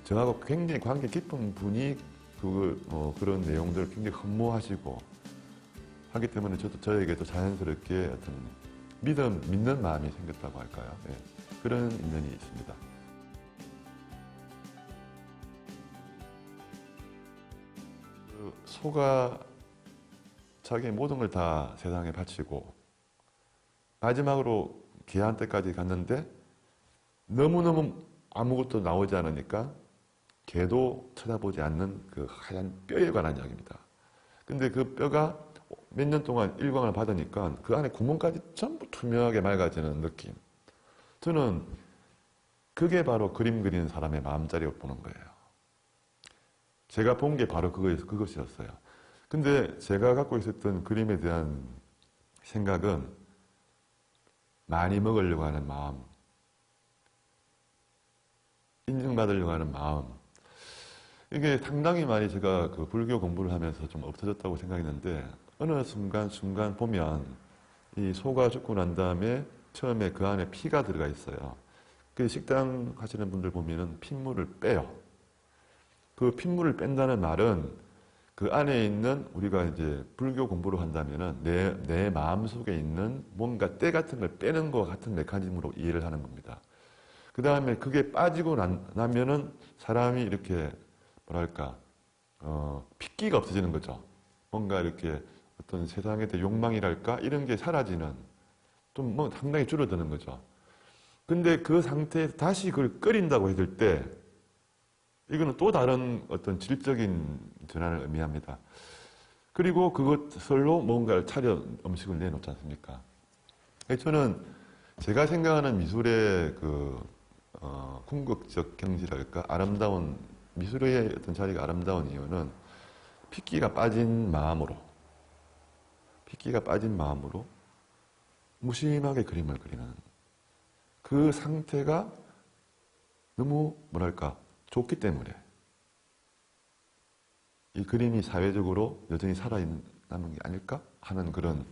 저하고 굉장히 관계 깊은 분이 그런 내용들을 굉장히 흠모하시고 하기 때문에 저에게도 자연스럽게 어떤 믿는 마음이 생겼다고 할까요? 네, 그런 인연이 있습니다. 소가 자기의 모든 걸 다 세상에 바치고 마지막으로 귀한 때까지 갔는데 너무너무 아무것도 나오지 않으니까 개도 쳐다보지 않는 그 하얀 뼈에 관한 이야기입니다. 근데 그 뼈가 몇 년 동안 일광을 받으니까 그 안에 구멍까지 전부 투명하게 맑아지는 느낌. 저는 그게 바로 그림 그리는 사람의 마음자리를 보는 거예요. 제가 본 게 바로 그것이었어요. 근데 제가 갖고 있었던 그림에 대한 생각은 많이 먹으려고 하는 마음, 인정받으려고 하는 마음. 이게 상당히 많이 제가 그 불교 공부를 하면서 좀 없어졌다고 생각했는데 어느 순간 보면 이 소가 죽고 난 다음에 처음에 그 안에 피가 들어가 있어요. 그 식당 하시는 분들 보면은 핏물을 빼요. 그 핏물을 뺀다는 말은 그 안에 있는 우리가 이제 불교 공부를 한다면은 내 마음 속에 있는 뭔가 때 같은 걸 빼는 것 같은 메커니즘으로 이해를 하는 겁니다. 그 다음에 그게 빠지고 나면은 사람이 이렇게 뭐랄까 핏기가 없어지는 거죠. 뭔가 이렇게 어떤 세상에 대한 욕망이랄까 이런 게 사라지는 좀 뭐 상당히 줄어드는 거죠. 근데 그 상태에서 다시 그걸 끓인다고 했을 때 이거는 또 다른 어떤 질적인 전환을 의미합니다. 그리고 그것을로 뭔가를 차려 음식을 내놓지 않습니까? 저는 제가 생각하는 미술의 궁극적 경지랄까 아름다운 미술의 어떤 자리가 아름다운 이유는 핏기가 빠진 마음으로 무심하게 그림을 그리는 그 상태가 너무 뭐랄까 좋기 때문에 이 그림이 사회적으로 여전히 살아남은 게 아닐까 하는 그런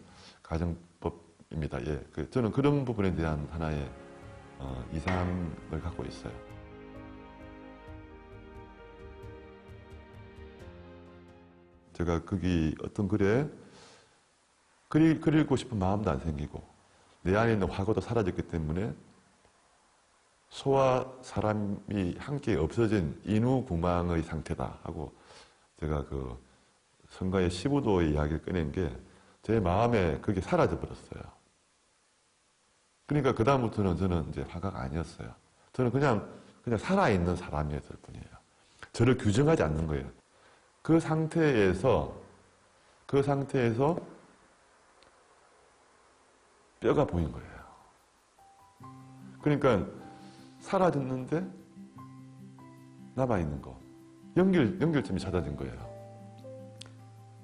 가정법입니다. 예, 저는 그런 부분에 대한 하나의 이상을 갖고 있어요. 제가 거기 어떤 글에 그리고 싶은 마음도 안 생기고 내 안에 있는 화고도 사라졌기 때문에 소와 사람이 함께 없어진 인후구망의 상태다 하고 제가 그 성가의 15도의 이야기를 꺼낸 게 제 마음에 그게 사라져 버렸어요. 그러니까 그다음부터는 저는 이제 화가가 아니었어요. 저는 그냥 살아있는 사람이었을 뿐이에요. 저를 규정하지 않는 거예요. 그 상태에서 뼈가 보인 거예요. 그러니까 사라졌는데 남아있는 거. 연결점이 찾아진 거예요.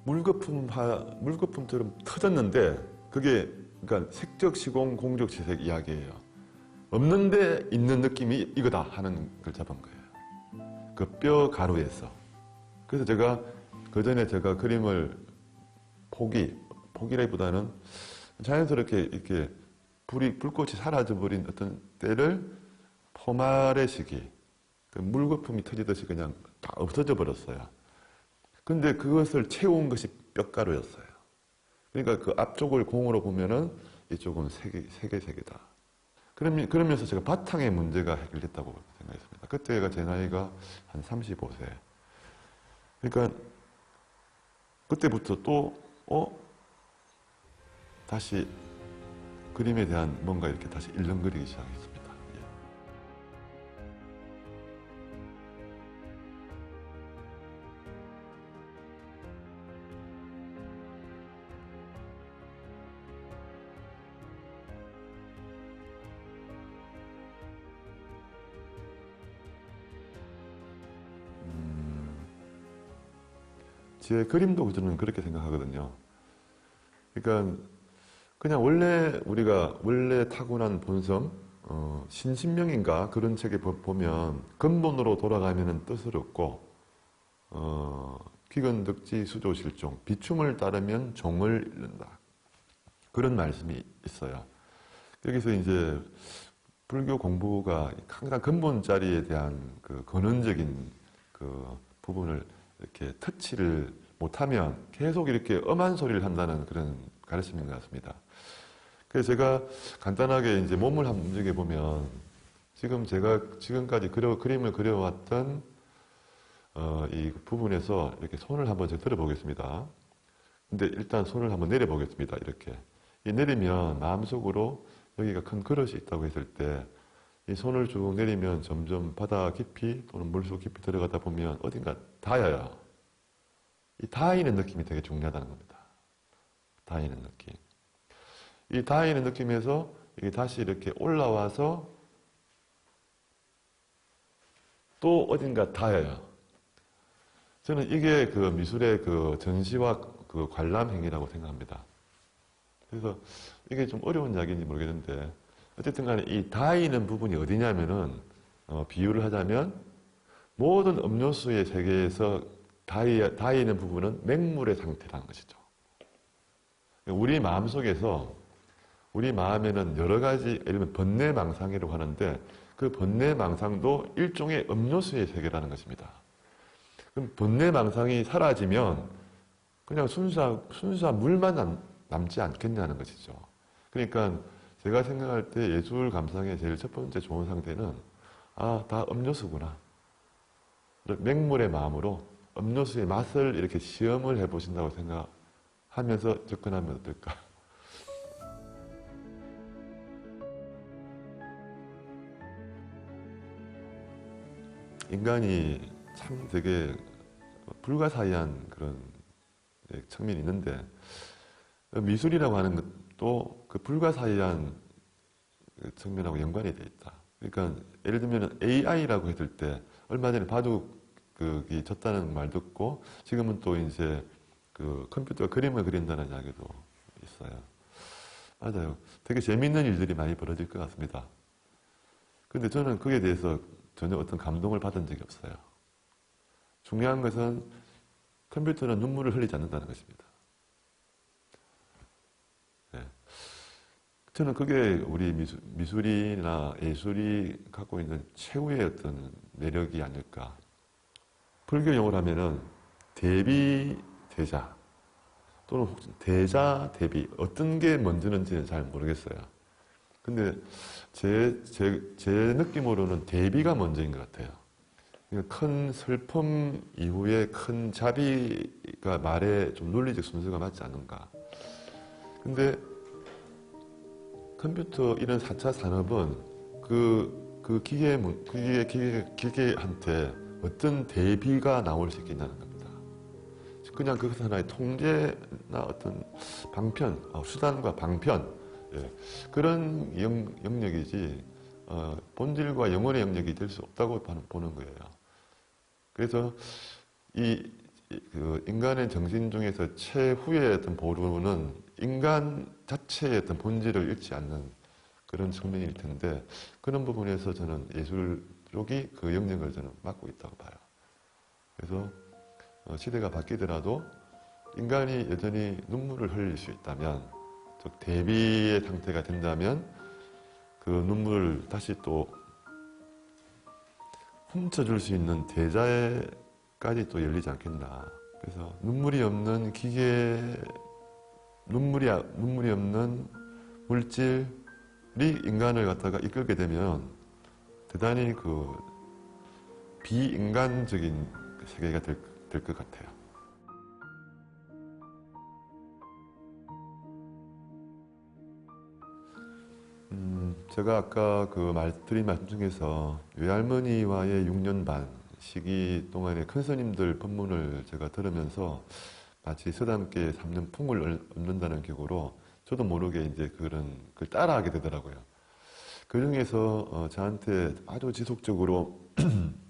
물거품처럼 터졌는데 그게 그러니까 색적 시공 공적 지색 이야기예요. 없는데 있는 느낌이 이거다 하는 걸 잡은 거예요. 그 뼈 가루에서. 그래서 제가 그 전에 제가 그림을 포기라기보다는 자연스럽게 이렇게 불꽃이 사라져버린 어떤 때를 포말의 시기, 그 물거품이 터지듯이 그냥 다 없어져 버렸어요. 근데 그것을 채운 것이 뼈가루였어요. 그러니까 그 앞쪽을 공으로 보면은 이쪽은 세계다. 그러면서 제가 바탕의 문제가 해결됐다고 생각했습니다. 그때가 제 나이가 한 35세. 그러니까 그때부터 또 다시 그림에 대한 뭔가 이렇게 다시 일렁거리기 시작했습니다. 예. 제 그림도 저는 그렇게 생각하거든요. 그러니까 그냥 우리가 타고난 본성, 신신명인가 그런 책에 보면 근본으로 돌아가면은 뜻을 얻고, 귀건덕지 수조실종, 비춤을 따르면 종을 잃는다. 그런 말씀이 있어요. 여기서 이제 불교 공부가 항상 근본 자리에 대한 그 근원적인 그 부분을 이렇게 터치를 못하면 계속 이렇게 엄한 소리를 한다는 그런 가르침인 것 같습니다. 그래서 제가 간단하게 이제 몸을 한번 움직여 보면 지금 제가 지금까지 그림을 그려왔던 이 부분에서 이렇게 손을 한번 제가 들어보겠습니다. 근데 일단 손을 한번 내려보겠습니다. 이렇게 내리면 마음속으로 여기가 큰 그릇이 있다고 했을 때 이 손을 쭉 내리면 점점 바다 깊이 또는 물속 깊이 들어가다 보면 어딘가 닿아요. 이 닿이는 느낌이 되게 중요하다는 겁니다. 닿이는 느낌. 이 닿이는 느낌에서 이게 다시 이렇게 올라와서 또 어딘가 닿아요. 저는 이게 그 미술의 그 전시와 그 관람 행위라고 생각합니다. 그래서 이게 좀 어려운 이야기인지 모르겠는데 어쨌든 간에 이 닿이는 부분이 어디냐면은 비유를 하자면 모든 음료수의 세계에서 닿이는 부분은 맹물의 상태라는 것이죠. 우리 마음속에서 우리 마음에는 여러 가지 예를 들면 번뇌망상이라고 하는데 그 번뇌망상도 일종의 음료수의 세계라는 것입니다. 그럼 번뇌망상이 사라지면 그냥 순수한 물만 남지 않겠냐는 것이죠. 그러니까 제가 생각할 때 예술 감상의 제일 첫 번째 좋은 상태는 다 음료수구나. 맹물의 마음으로 음료수의 맛을 이렇게 시험을 해보신다고 생각하면서 접근하면 어떨까? 인간이 참 되게 불가사의한 그런 측면이 있는데 미술이라고 하는 것도 그 불가사의한 측면하고 연관이 되어 있다. 그러니까 예를 들면 AI라고 했을 때 얼마 전에 바둑이 졌다는 말 듣고 지금은 또 이제 그 컴퓨터가 그림을 그린다는 이야기도 있어요. 맞아요. 되게 재미있는 일들이 많이 벌어질 것 같습니다. 근데 저는 그에 대해서 전혀 어떤 감동을 받은 적이 없어요. 중요한 것은 컴퓨터는 눈물을 흘리지 않는다는 것입니다. 네. 저는 그게 우리 미술이나 예술이 갖고 있는 최후의 어떤 매력이 아닐까. 불교 용어로 하면은 대비, 대자 또는 혹시 대자, 대비 어떤 게 먼저는지는 잘 모르겠어요. 근데 제 느낌으로는 대비가 먼저인 것 같아요. 그러니까 큰 슬픔 이후에 큰 자비가 말에 좀 논리적 순서가 맞지 않는가. 근데 컴퓨터 이런 4차 산업은 그 그 기계한테 어떤 대비가 나올 수 있겠냐는 겁니다. 그냥 그것 하나의 통제나 어떤 방편, 수단과 방편, 예, 그런 영역이지 본질과 영혼의 영역이 될 수 없다고 보는 거예요. 그래서 그 인간의 정신 중에서 최후의 어떤 보루는 인간 자체의 어떤 본질을 잃지 않는 그런 측면일 텐데, 그런 부분에서 저는 예술 쪽이 그 영역을 저는 맡고 있다고 봐요. 그래서 시대가 바뀌더라도 인간이 여전히 눈물을 흘릴 수 있다면, 즉 대비의 상태가 된다면 그 눈물을 다시 또 훔쳐줄 수 있는 대자에까지 또 열리지 않겠나. 그래서 눈물이 없는 기계, 눈물이 없는 물질이 인간을 갖다가 이끌게 되면 대단히 그 비인간적인 세계가 될 것 같아요. 제가 아까 드린 말씀 중에서 외할머니와의 6년 반 시기 동안에 큰 스님들 법문을 제가 들으면서 마치 서당계 3년 풍을 얻는다는 격으로 저도 모르게 이제 그걸 따라하게 되더라고요. 그 중에서 저한테 아주 지속적으로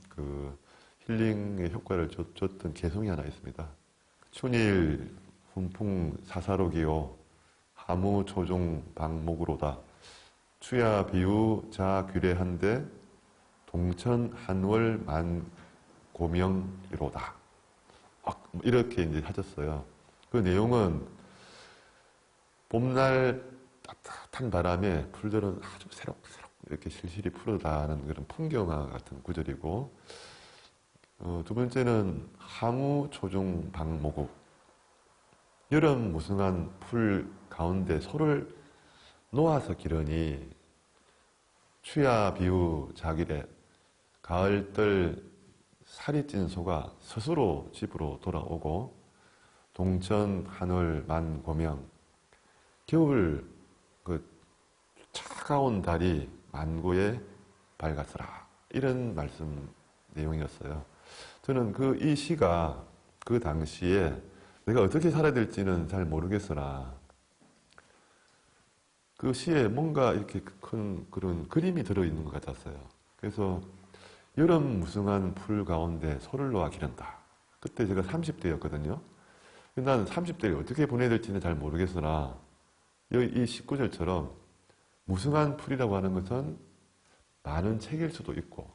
그 힐링의 효과를 줬던 개성이 하나 있습니다. 춘일 훈풍 사사록이요 하무 초종 방목으로다 추야 비유 자 규례한데 동천 한월 만 고명이로다. 이렇게 이제 하셨어요. 그 내용은 봄날 따뜻한 바람에 풀들은 아주 새록새록 이렇게 실실이 푸르다는 그런 풍경화 같은 구절이고, 두 번째는 하무 초중 방모구 여름 무성한 풀 가운데 소를 놓아서 기르니 추야 비유 자길에 가을들 살이 찐 소가 스스로 집으로 돌아오고 동천 한월 만 고명 겨울 그 차가운 달이 만고에 밝았으라, 이런 말씀 내용이었어요. 저는 이 시가 그 당시에 내가 어떻게 살아야 될지는 잘 모르겠으나 그 시에 뭔가 이렇게 큰 그런 그림이 들어있는 것 같았어요. 그래서 여름 무성한 풀 가운데 소를 놓아 기른다. 그때 제가 30대였거든요. 난 30대를 어떻게 보내야 될지는 잘 모르겠으나 이 19절처럼 무성한 풀이라고 하는 것은 많은 책일 수도 있고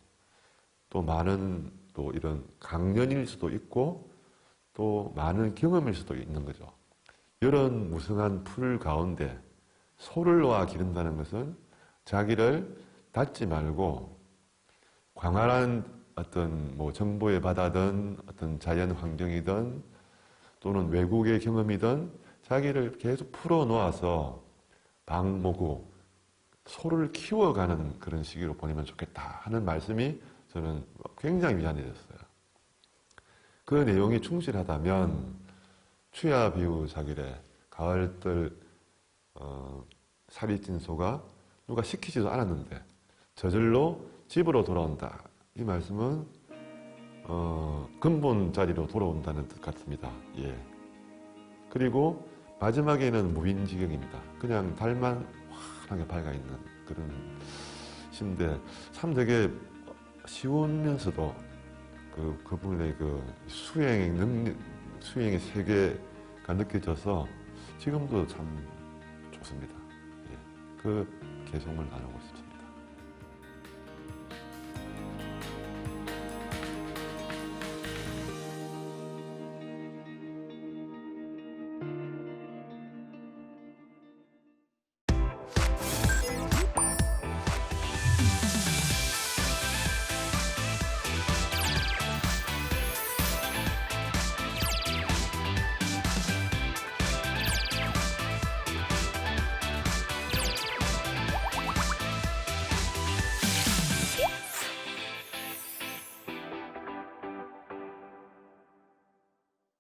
또 많은 또 이런 강연일 수도 있고 또 많은 경험일 수도 있는 거죠. 이런 무성한 풀 가운데 소를 놓아 기른다는 것은 자기를 닫지 말고 광활한 어떤 정보의 바다든 어떤 자연 환경이든 또는 외국의 경험이든 자기를 계속 풀어 놓아서 방모구 소를 키워가는 그런 시기로 보내면 좋겠다 하는 말씀이 저는 굉장히 위안해졌어요. 그 내용이 충실하다면 추야 비유 자길에 가을들 살이 찐 소가 누가 시키지도 않았는데 저절로 집으로 돌아온다. 이 말씀은 근본 자리로 돌아온다는 뜻 같습니다. 예. 그리고 마지막에는 무인지경입니다. 그냥 달만 환하게 밝아 있는 그런 시인데 참 되게 쉬우면서도 그분의 수행의 세계가 느껴져서 지금도 참 좋습니다. 예. 그 개성을 나누고 싶습니다.